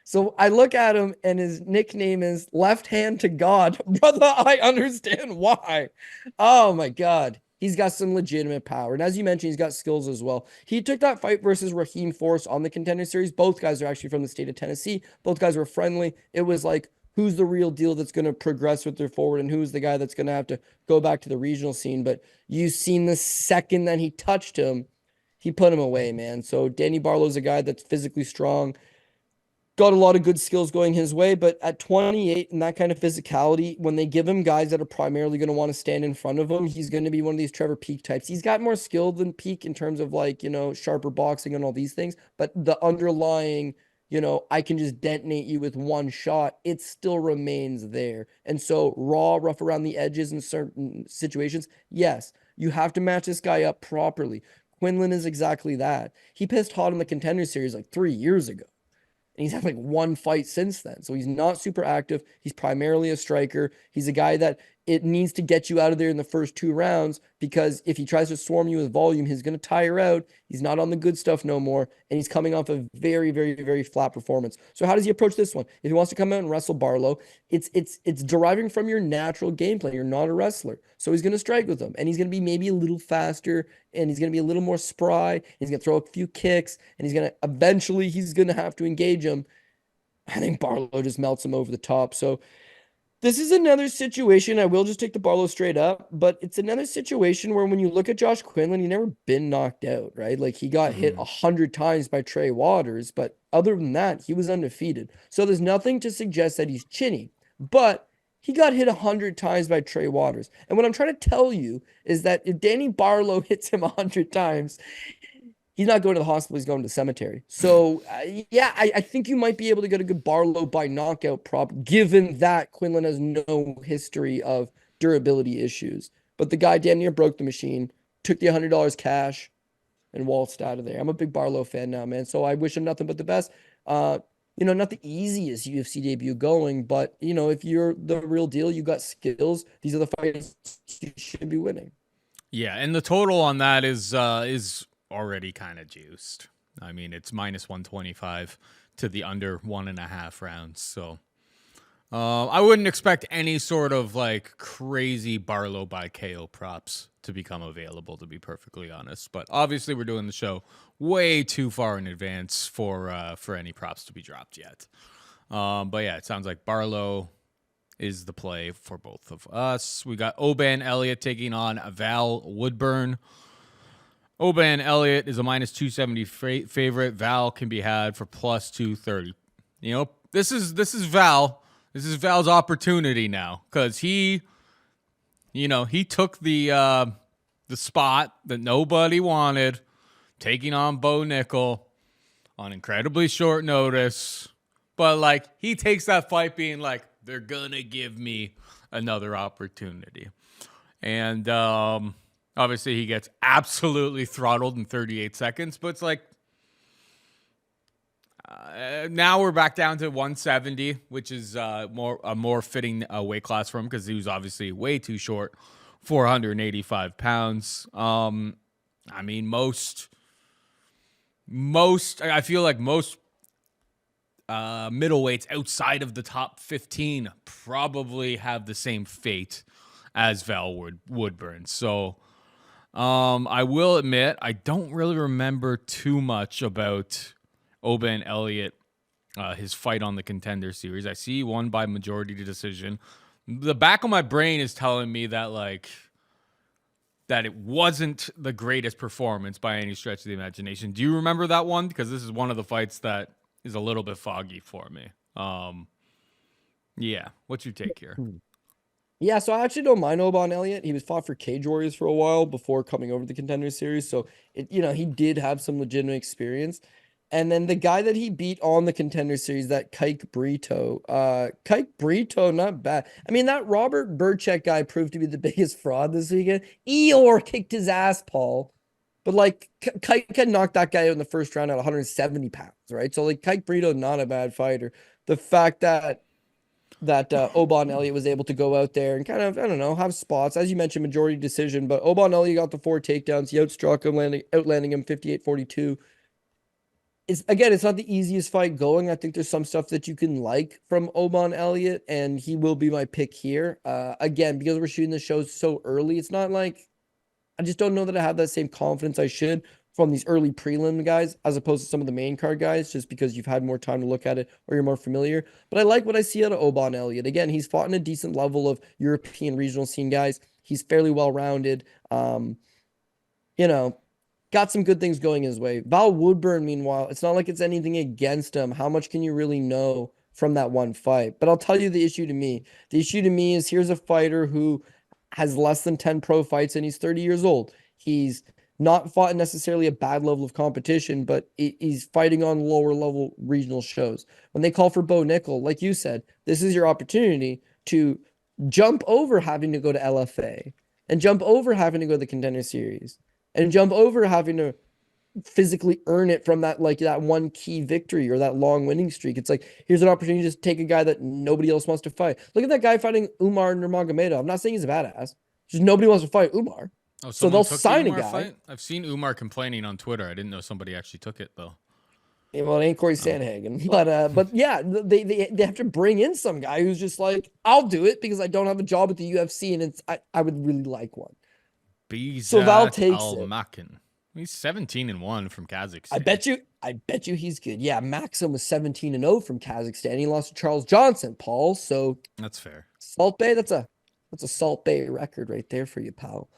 So I look at him, and his nickname is Left Hand to God. Brother, I understand why. Oh, my God. He's got some legitimate power. And as you mentioned, he's got skills as well. He took that fight versus Raheem Forrest on the Contender Series. Both guys are actually from the state of Tennessee. Both guys were friendly. It was like, who's the real deal that's going to progress with their forward, and who's the guy that's going to have to go back to the regional scene. But you've seen the second that he touched him, he put him away, man. So Danny Barlow's a guy that's physically strong, got a lot of good skills going his way, but at 28 and that kind of physicality, when they give him guys that are primarily going to want to stand in front of him, he's going to be one of these Trevor Peek types. He's got more skill than Peek in terms of, like, you know, sharper boxing and all these things, but the underlying, you know, I can just detonate you with one shot, it still remains there. And so raw, rough around the edges in certain situations, yes, you have to match this guy up properly. Quinlan is exactly that. He pissed hot in the Contender Series like 3 years ago, and he's had like one fight since then. So he's not super active. He's primarily a striker. He's a guy that it needs to get you out of there in the first 2 rounds, because if he tries to swarm you with volume, he's going to tire out. He's not on the good stuff no more, and he's coming off a very, very, very flat performance. So how does he approach this one? If he wants to come out and wrestle Barlow, it's deriving from your natural game plan. You're not a wrestler. So he's going to strike with him, and he's going to be maybe a little faster, and he's going to be a little more spry. He's going to throw a few kicks, and he's going to have to engage him. I think Barlow just melts him over the top. So this is another situation. I will just take the Barlow straight up, but it's another situation where when you look at Josh Quinlan, he's never been knocked out, right? Like, he got hit 100 times by Trey Waters, but other than that, he was undefeated. So there's nothing to suggest that he's chinny, but he got hit 100 times by Trey Waters. And what I'm trying to tell you is that if Danny Barlow hits him 100 times, he's not going to the hospital. He's going to the cemetery. So, yeah, I think you might be able to get a good Barlow by knockout prop, given that Quinlan has no history of durability issues. But the guy damn near broke the machine, took the $100 cash, and waltzed out of there. I'm a big Barlow fan now, man. So I wish him nothing but the best. You know, not the easiest UFC debut going, but, you know, if you're the real deal, you got skills, these are the fights you should be winning. Yeah, and the total on that is already kind of juiced. I mean, it's minus 125 to the under 1.5 rounds. So I wouldn't expect any sort of like crazy Barlow by KO props to become available, to be perfectly honest. But obviously, we're doing the show way too far in advance for any props to be dropped yet. But yeah, it sounds like Barlow is the play for both of us. We got Oban Elliott taking on Val Woodburn. Oban Elliott is a minus 270 favorite. Val can be had for plus 230. You know, this is Val. This is Val's opportunity now, because he took the spot that nobody wanted, taking on Bo Nickel on incredibly short notice. But like, he takes that fight being like, they're gonna give me another opportunity, and obviously he gets absolutely throttled in 38 seconds. But it's like, now we're back down to 170, which is a more fitting weight class for him, because he was obviously way too short, 485 pounds. I mean, I feel like most middleweights outside of the top 15 probably have the same fate as Val Woodburn. So I will admit, I don't really remember too much about Oban Elliott, his fight on the Contender Series. I see he won by majority decision. The back of my brain is telling me that that it wasn't the greatest performance by any stretch of the imagination. Do you remember that one? Because this is one of the fights that is a little bit foggy for me. Yeah, what's your take here? Yeah, so I actually don't mind Oban Elliott. He was fought for Cage Warriors for a while before coming over to the Contender Series, so he did have some legitimate experience. And then the guy that he beat on the Contender Series, that Kike Brito, not bad. I mean, that Robert Burchek guy proved to be the biggest fraud this weekend. Eeyore kicked his ass, Paul. But like, Kike had knocked that guy out in the first round at 170 pounds, right? So like, Kike Brito, not a bad fighter. The fact that Oban Elliott was able to go out there and kind of, I don't know, have spots, as you mentioned, majority decision, but Oban Elliott got the 4 takedowns. He outstruck him, outlanding him 58-42. It's not the easiest fight going. I think there's some stuff that you can like from Oban Elliott, and he will be my pick here. Again, because we're shooting the show so early, it's not like, I just don't know that I have that same confidence I should from these early prelim guys, as opposed to some of the main card guys, just because you've had more time to look at it or you're more familiar. But I like what I see out of Oban Elliott. Again, he's fought in a decent level of European regional scene guys. He's fairly well-rounded. Got some good things going his way. Val Woodburn, meanwhile, it's not like it's anything against him. How much can you really know from that one fight? But I'll tell you the issue to me. The issue to me is, here's a fighter who has less than 10 pro fights, and he's 30 years old. He's not fought in necessarily a bad level of competition, but he's fighting on lower level regional shows. When they call for Bo Nickel, like you said, this is your opportunity to jump over having to go to LFA and jump over having to go to the Contender Series and jump over having to physically earn it from that one key victory or that long winning streak. It's like, here's an opportunity to just take a guy that nobody else wants to fight. Look at that guy fighting Umar Nurmagomedov. I'm not saying he's a badass. Just nobody wants to fight Umar. Oh, so they'll sign a guy. Fight? I've seen Umar complaining on Twitter. I didn't know somebody actually took it though. Yeah, well, it ain't Corey Sandhagen, but yeah, they have to bring in some guy who's just like, I'll do it because I don't have a job at the UFC, and I would really like one. So Val takes it. He's 17-1 from Kazakhstan. I bet you he's good. Yeah, Maxim was 17-0 from Kazakhstan. He lost to Charles Johnson, Paul. So that's fair. Salt Bay, that's a Salt Bay record right there for you, pal.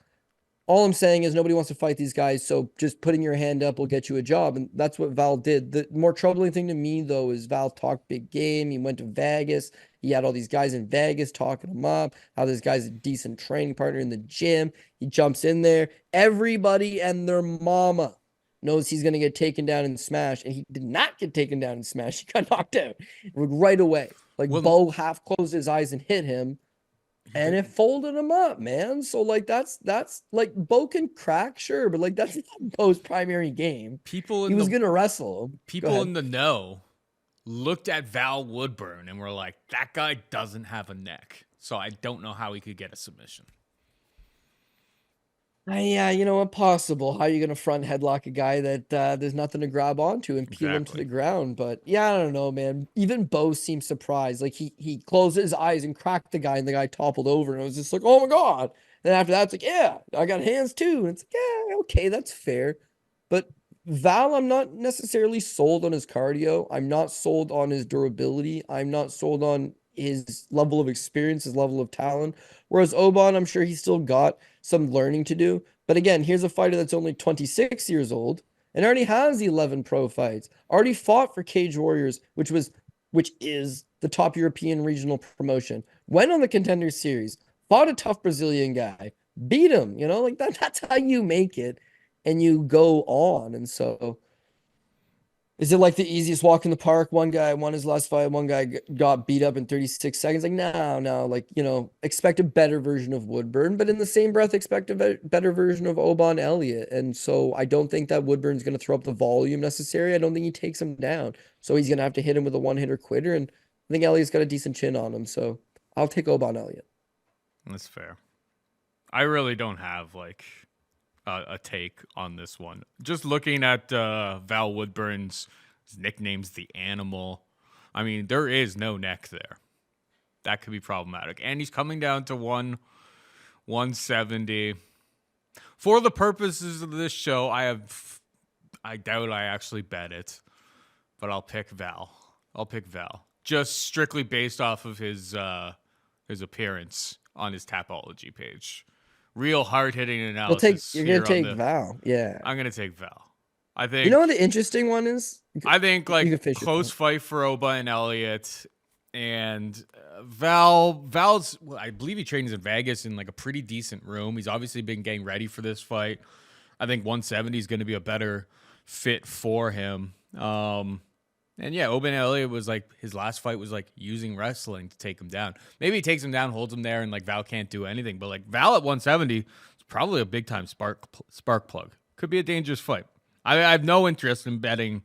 All I'm saying is nobody wants to fight these guys, so just putting your hand up will get you a job, and that's what Val did. The more troubling thing to me, though, is Val talked big game. He went to Vegas. He had all these guys in Vegas talking him up, how this guy's a decent training partner in the gym. He jumps in there. Everybody and their mama knows he's going to get taken down and smashed, and he did not get taken down and smashed. He got knocked out right away. Bo half closed his eyes and hit him. And it folded him up, man. So that's like, Bo can crack, sure, but that's not Bo's primary game. He was gonna wrestle. People in the know looked at Val Woodburn and were like, that guy doesn't have a neck. So I don't know how he could get a submission. Yeah, you know, impossible. How are you going to front headlock a guy that there's nothing to grab onto and peel him to Exactly. the ground? But yeah, I don't know, man. Even Bo seemed surprised. Like he closed his eyes and cracked the guy, and the guy toppled over, and it was just like, oh my god. Then after that, it's like, yeah, I got hands too. And it's like, yeah, okay, that's fair. But Val, I'm not necessarily sold on his cardio. I'm not sold on his durability. I'm not sold on his level of experience, his level of talent. Whereas Oban, I'm sure he's still got some learning to do. But again, here's a fighter that's only 26 years old and already has 11 pro fights. Already fought for Cage Warriors, which is the top European regional promotion. Went on the Contender Series, fought a tough Brazilian guy, beat him, you know, like that's how you make it and you go on. And so is it like the easiest walk in the park? One guy won his last fight, one guy got beat up in 36 seconds. Like, no, like, you know, expect a better version of Woodburn, but in the same breath, expect a better version of Oban Elliott. And so I don't think that Woodburn's going to throw up the volume necessary. I don't think he takes him down. So he's going to have to hit him with a one-hitter quitter. And I think Elliott's got a decent chin on him. So I'll take Oban Elliott. That's fair. I really don't have like a take on this one. Just looking at Val Woodburn's nickname's the Animal. I mean, there is no neck there. That could be problematic. And he's coming down to 170. For the purposes of this show, I doubt I actually bet it, but I'll pick Val. Just strictly based off of his appearance on his Tapology page. Real hard-hitting analysis. You're going to take Val. Yeah. I'm going to take Val. I think. You know what the interesting one is? I think like close fight for Oba and Elliott, and Val's. Well, I believe he trains in Vegas in like a pretty decent room. He's obviously been getting ready for this fight. I think 170 is going to be a better fit for him. And yeah, Oban Elliott was like, his last fight was like using wrestling to take him down. Maybe he takes him down, holds him there, and like Val can't do anything. But like Val at 170 is probably a big time spark plug. Could be a dangerous fight. I have no interest in betting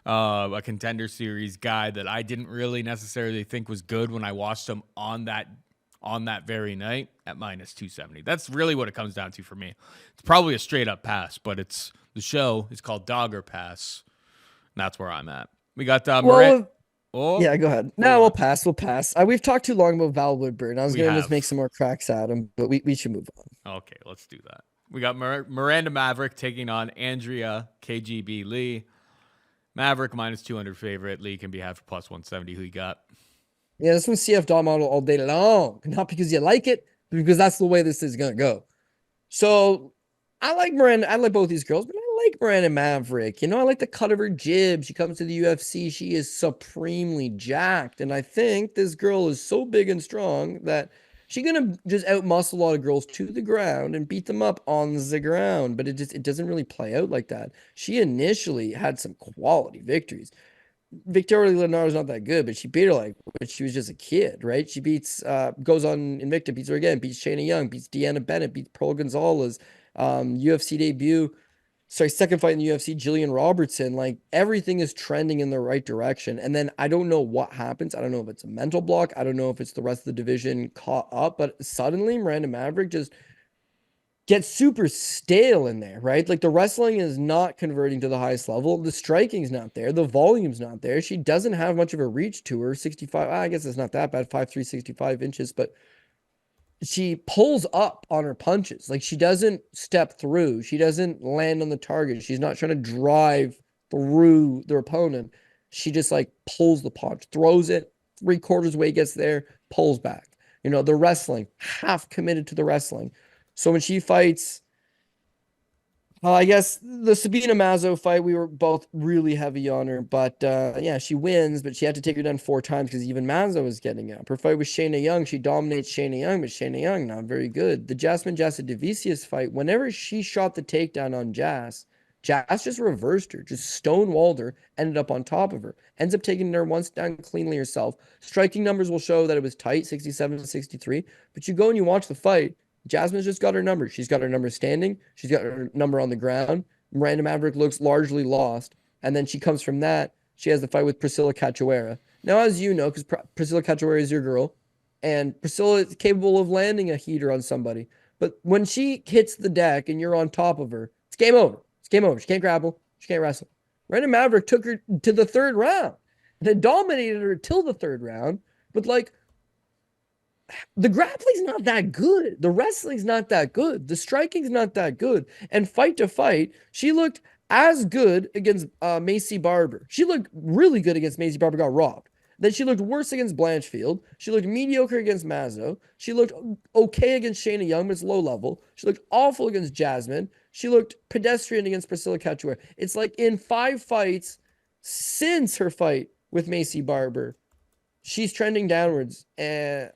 a Contender Series guy that I didn't really necessarily think was good when I watched him on that very night at minus 270. That's really what it comes down to for me. It's probably a straight up pass, but the show is called Dogger Pass. And that's where I'm at. We got yeah, go ahead. No, we'll pass. We've talked too long about Val Woodburn. I was going to just make some more cracks at him, but we should move on. Okay, let's do that. We got Miranda Maverick taking on Andrea KGB Lee. Maverick minus 200 favorite. Lee can be had for plus 170. Who you got? Yeah, this one's CF Dom model all day long. Not because you like it, but because that's the way this is going to go. So I like Miranda. I like both these girls, but I like Miranda Maverick. You know, I like the cut of her jib. She comes to the UFC. She is supremely jacked. And I think this girl is so big and strong that she's going to just outmuscle a lot of girls to the ground and beat them up on the ground. But it doesn't really play out like that. She initially had some quality victories. Victoria Leonardo's not that good, but she beat her like when she was just a kid, right? She goes on Invicta, beats her again, beats Shayna Young, beats Deanna Bennett, beats Pearl Gonzalez, UFC debut, second fight in the UFC, Jillian Robertson. Like everything is trending in the right direction. And then I don't know what happens. I don't know if it's a mental block. I don't know if it's the rest of the division caught up, but suddenly Miranda Maverick just gets super stale in there, right? Like the wrestling is not converting to the highest level. The striking's not there. The volume's not there. She doesn't have much of a reach to her. 65, I guess it's not that bad. 5'3", 65 inches, but she pulls up on her punches. Like she doesn't step through. She doesn't land on the target. She's not trying to drive through their opponent. She just like pulls the punch, throws it 3/4 way, gets there, pulls back. You know, the wrestling, half committed to the wrestling. So when she fights, I guess the Sabina Mazo fight, we were both really heavy on her. But yeah, she wins, but she had to take her down 4 times because even Mazo was getting up. Her fight with Shayna Young, she dominates Shayna Young, but Shayna Young not very good. The Jasmine Jasudavicius fight, whenever she shot the takedown on Jas just reversed her, just stonewalled her, ended up on top of her. Ends up taking her once down cleanly herself. Striking numbers will show that it was tight, 67-63. But you go and you watch the fight, Jasmine's just got her number. She's got her number standing. She's got her number on the ground. Miranda Maverick looks largely lost. And then she comes from that. She has the fight with Priscilla Cachoeira. Now, as you know, because Priscilla Cachoeira is your girl, and Priscilla is capable of landing a heater on somebody. But when she hits the deck and you're on top of her, it's game over. It's game over. She can't grapple. She can't wrestle. Brandon Maverick took her to the third round and then dominated her till the third round. But like, the grappling's not that good. The wrestling's not that good. The striking's not that good. And fight to fight, she looked as good against Macy Barber. She looked really good against Macy Barber, got robbed. Then she looked worse against Blanchfield. She looked mediocre against Mazzo. She looked okay against Shayna Young, but it's low level. She looked awful against Jasmine. She looked pedestrian against Priscilla Cachoeira. It's like in 5 fights since her fight with Macy Barber, she's trending downwards. And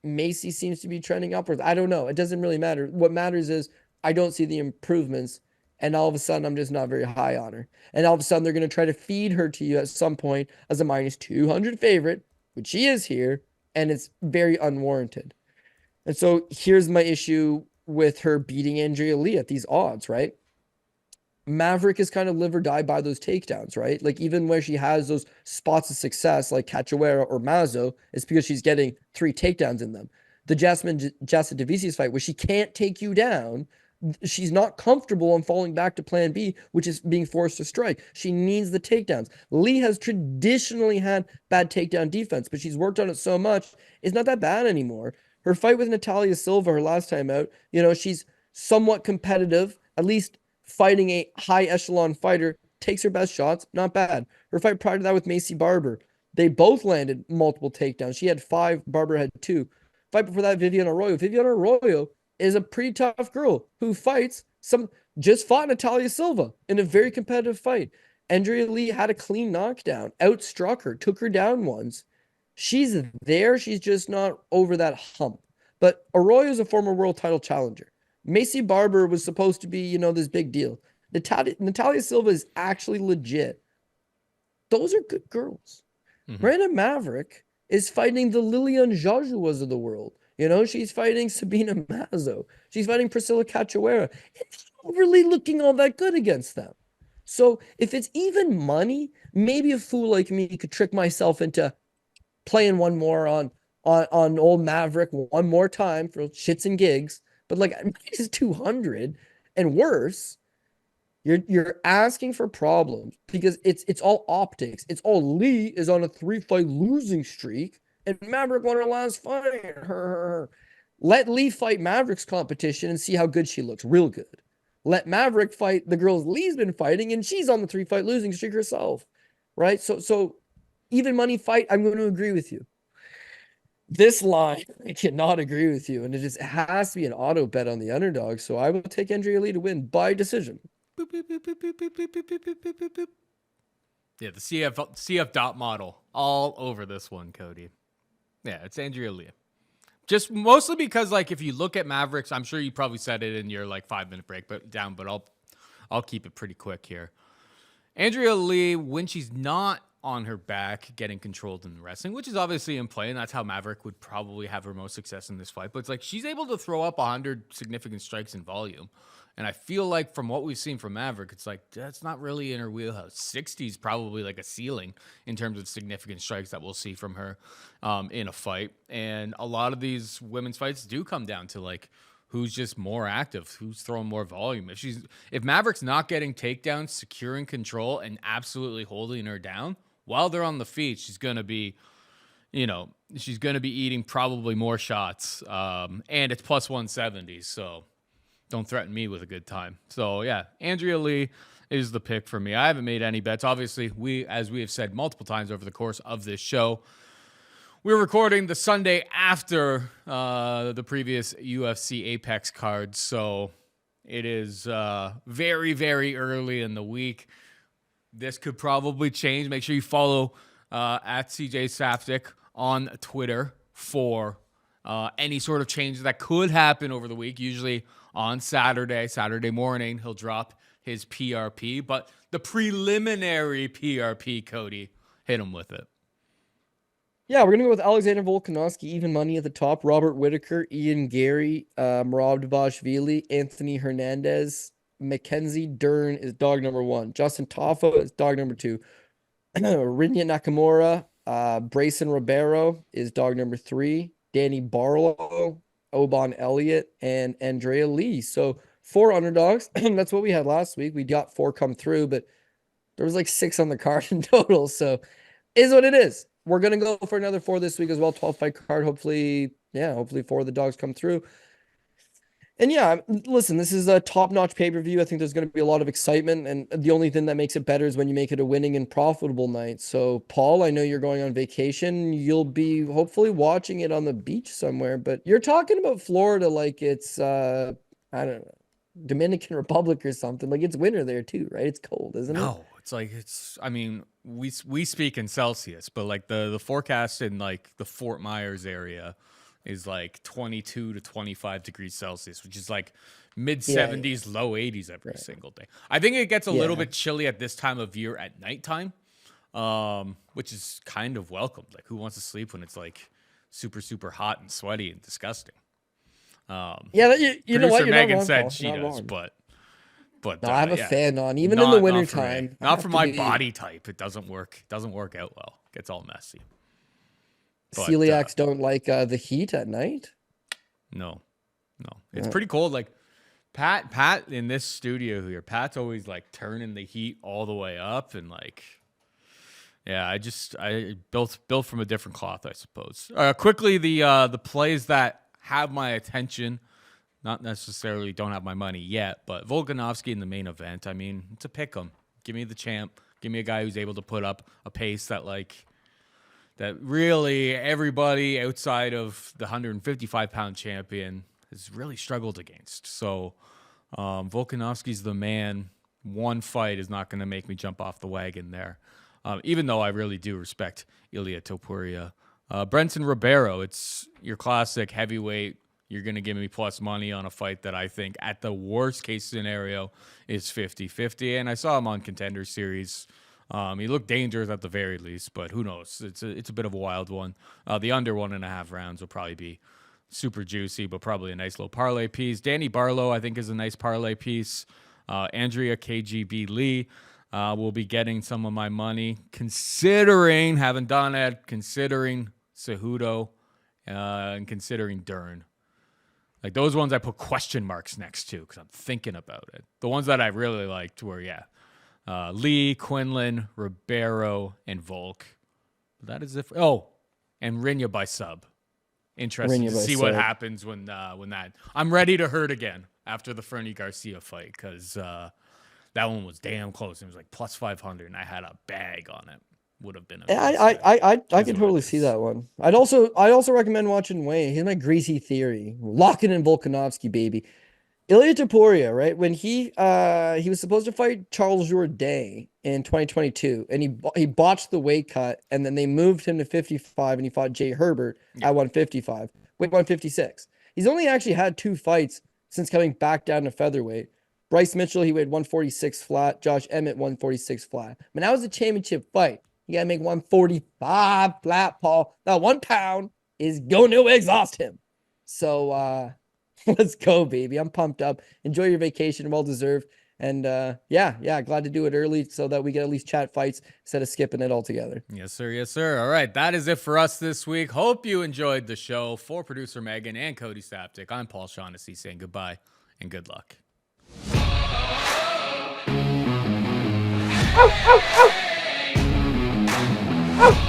Macy seems to be trending upwards. I don't know. It doesn't really matter. What matters is I don't see the improvements. And all of a sudden, I'm just not very high on her. And all of a sudden, they're going to try to feed her to you at some point as a minus 200 favorite, which she is here. And it's very unwarranted. And so here's my issue with her beating Andrea Lee at these odds, right? Maverick is kind of live or die by those takedowns, right? Like even where she has those spots of success like Cachoeira or Mazzo, it's because she's getting 3 takedowns in them. The Jasmine Devicius fight where she can't take you down, she's not comfortable on falling back to plan B, which is being forced to strike. She needs the takedowns. Lee has traditionally had bad takedown defense, but she's worked on it so much, it's not that bad anymore. Her fight with Natalia Silva, her last time out, she's somewhat competitive, at least fighting a high echelon fighter, takes her best shots, not bad. Her fight prior to that with Macy Barber, they both landed multiple takedowns. She had 5, Barber had 2. Fight before that, Viviane Arroyo. Viviane Arroyo is a pretty tough girl who just fought Natalia Silva in a very competitive fight. Andrea Lee had a clean knockdown, outstruck her, took her down once. She's there. She's just not over that hump. But Arroyo is a former world title challenger. Macy Barber was supposed to be, this big deal. Natalia Silva is actually legit. Those are good girls. Mm-hmm. Brandon Maverick is fighting the Lilian Jajuas of the world. She's fighting Sabina Mazzo. She's fighting Priscilla Cachoeira. It's not really looking all that good against them. So if it's even money, maybe a fool like me could trick myself into playing one more on old Maverick one more time for shits and gigs. But like minus 200 and worse, you're asking for problems because it's all optics. It's all Lee is on a 3-fight losing streak. And Maverick won her last fight. Let Lee fight Maverick's competition and see how good she looks. Real good. Let Maverick fight the girls Lee's been fighting, and she's on the 3-fight losing streak herself. Right? So even money fight, I'm going to agree with you. This line, I cannot agree with you. And it just has to be an auto bet on the underdog. So I will take Andrea Lee to win by decision. Boop, boop, boop, boop, boop, boop, boop, boop, boop, boop, boop. Yeah, the CF dot model all over this one, Cody. Yeah, it's Andrea Lee. Just mostly because, like, if you look at Mavericks, I'm sure you probably said it in your 5-minute break, but I'll keep it pretty quick here. Andrea Lee, when she's not on her back, getting controlled in wrestling, which is obviously in play, and that's how Maverick would probably have her most success in this fight. But it's like she's able to throw up 100 significant strikes in volume. And I feel like from what we've seen from Maverick, it's like that's not really in her wheelhouse. 60 is probably like a ceiling in terms of significant strikes that we'll see from her in a fight. And a lot of these women's fights do come down to like who's just more active, who's throwing more volume. If Maverick's not getting takedowns, securing control, and absolutely holding her down while they're on the feet, she's gonna be eating probably more shots. And it's plus 170, so don't threaten me with a good time. So yeah, Andrea Lee is the pick for me. I haven't made any bets. Obviously, as we have said multiple times over the course of this show, we're recording the Sunday after the previous UFC Apex cards. So it is very, very early in the week. This could probably change. Make sure you follow at CJ Saftik on Twitter for any sort of change that could happen over the week. Usually on Saturday morning, he'll drop his PRP. But the preliminary PRP, Cody, hit him with it. Yeah, we're going to go with Alexander Volkanovski, even money at the top. Robert Whittaker, Ian Garry, Merab Dvalishvili, Anthony Hernandez, Mackenzie, Dern is dog number 1. Justin Tafa is dog number 2. Rinya Nakamura, Brendson Ribeiro is dog number 3. Danny Barlow, Oban, Elliott, and Andrea Lee. So 4 underdogs. That's what we had last week. We got 4 come through, but there was like 6 on the card in total. So is what it is. We're going to go for another 4 this week as well. 12 fight card. Hopefully 4 of the dogs come through. And yeah, listen, this is a top-notch pay-per-view. I think there's going to be a lot of excitement, and the only thing that makes it better is when you make it a winning and profitable night. So, Paul, I know you're going on vacation. You'll be hopefully watching it on the beach somewhere, but you're talking about Florida like it's, I don't know, Dominican Republic or something. Like, it's winter there too, right? It's cold, isn't it? No, it's like, I mean, we speak in Celsius, but like the forecast in like the Fort Myers area is like 22 to 25 degrees Celsius, which is like mid 70s, low 80s every single day. I think it gets a little bit chilly at this time of year at nighttime, which is kind of welcomed. Like, who wants to sleep when it's like super, super hot and sweaty and disgusting? You know what? You're Megan not said wrong, she does, but no, I have a fan on, even in the wintertime. Not for my body type. It doesn't work. It doesn't work out well. It gets all messy. Celiacs don't like the heat at night. No, it's pretty cold. Like Pat in this studio here, Pat's always like turning the heat all the way up, and like, yeah, I built from a different cloth, I suppose. Quickly, the plays that have my attention, not necessarily don't have my money yet, but Volkanovski in the main event. I mean, it's a pick 'em. Give me the champ. Give me a guy who's able to put up a pace that really everybody outside of the 155-pound champion has really struggled against. So Volkanovski's the man. One fight is not going to make me jump off the wagon there, even though I really do respect Ilia Topuria. Brendson Ribeiro, it's your classic heavyweight. You're going to give me plus money on a fight that I think at the worst case scenario is 50-50. And I saw him on Contender Series. He looked dangerous at the very least, but who knows? It's a bit of a wild one. The under 1.5 rounds will probably be super juicy, but probably a nice little parlay piece. Danny Barlow, I think, is a nice parlay piece. Andrea KGB Lee will be getting some of my money, considering, haven't done it, considering Cejudo and considering Dern. Like, those ones I put question marks next to because I'm thinking about it. The ones that I really liked were, Lee, Quinlan, Ribeiro, and Volk. That is if. Oh, and Rinya by sub. Interesting to see what happens when that. I'm ready to hurt again after the Fernie Garcia fight because that one was damn close. It was like plus 500, and I had a bag on it. Would have been. I can totally see that one. I'd also recommend watching Wayne. Here's my greasy theory. Lock it in Volkanovski, baby. Ilia Topuria, right? When he was supposed to fight Charles Jourdain in 2022, and he botched the weight cut, and then they moved him to 55, and he fought Jay Herbert at 155, weight 156. He's only actually had 2 fights since coming back down to featherweight. Bryce Mitchell, he weighed 146 flat. Josh Emmett, 146 flat. But now it's a championship fight. You gotta make 145 flat, Paul. That 1 pound is going to exhaust him. So let's go, baby. I'm pumped up. Enjoy your vacation, well deserved. And glad to do it early so that we get at least chat fights instead of skipping it altogether. Yes, sir. Yes, sir. All right, that is it for us this week. Hope you enjoyed the show. For producer Megan and Cody Saptic, I'm Paul Shaughnessy saying goodbye and good luck. Ow!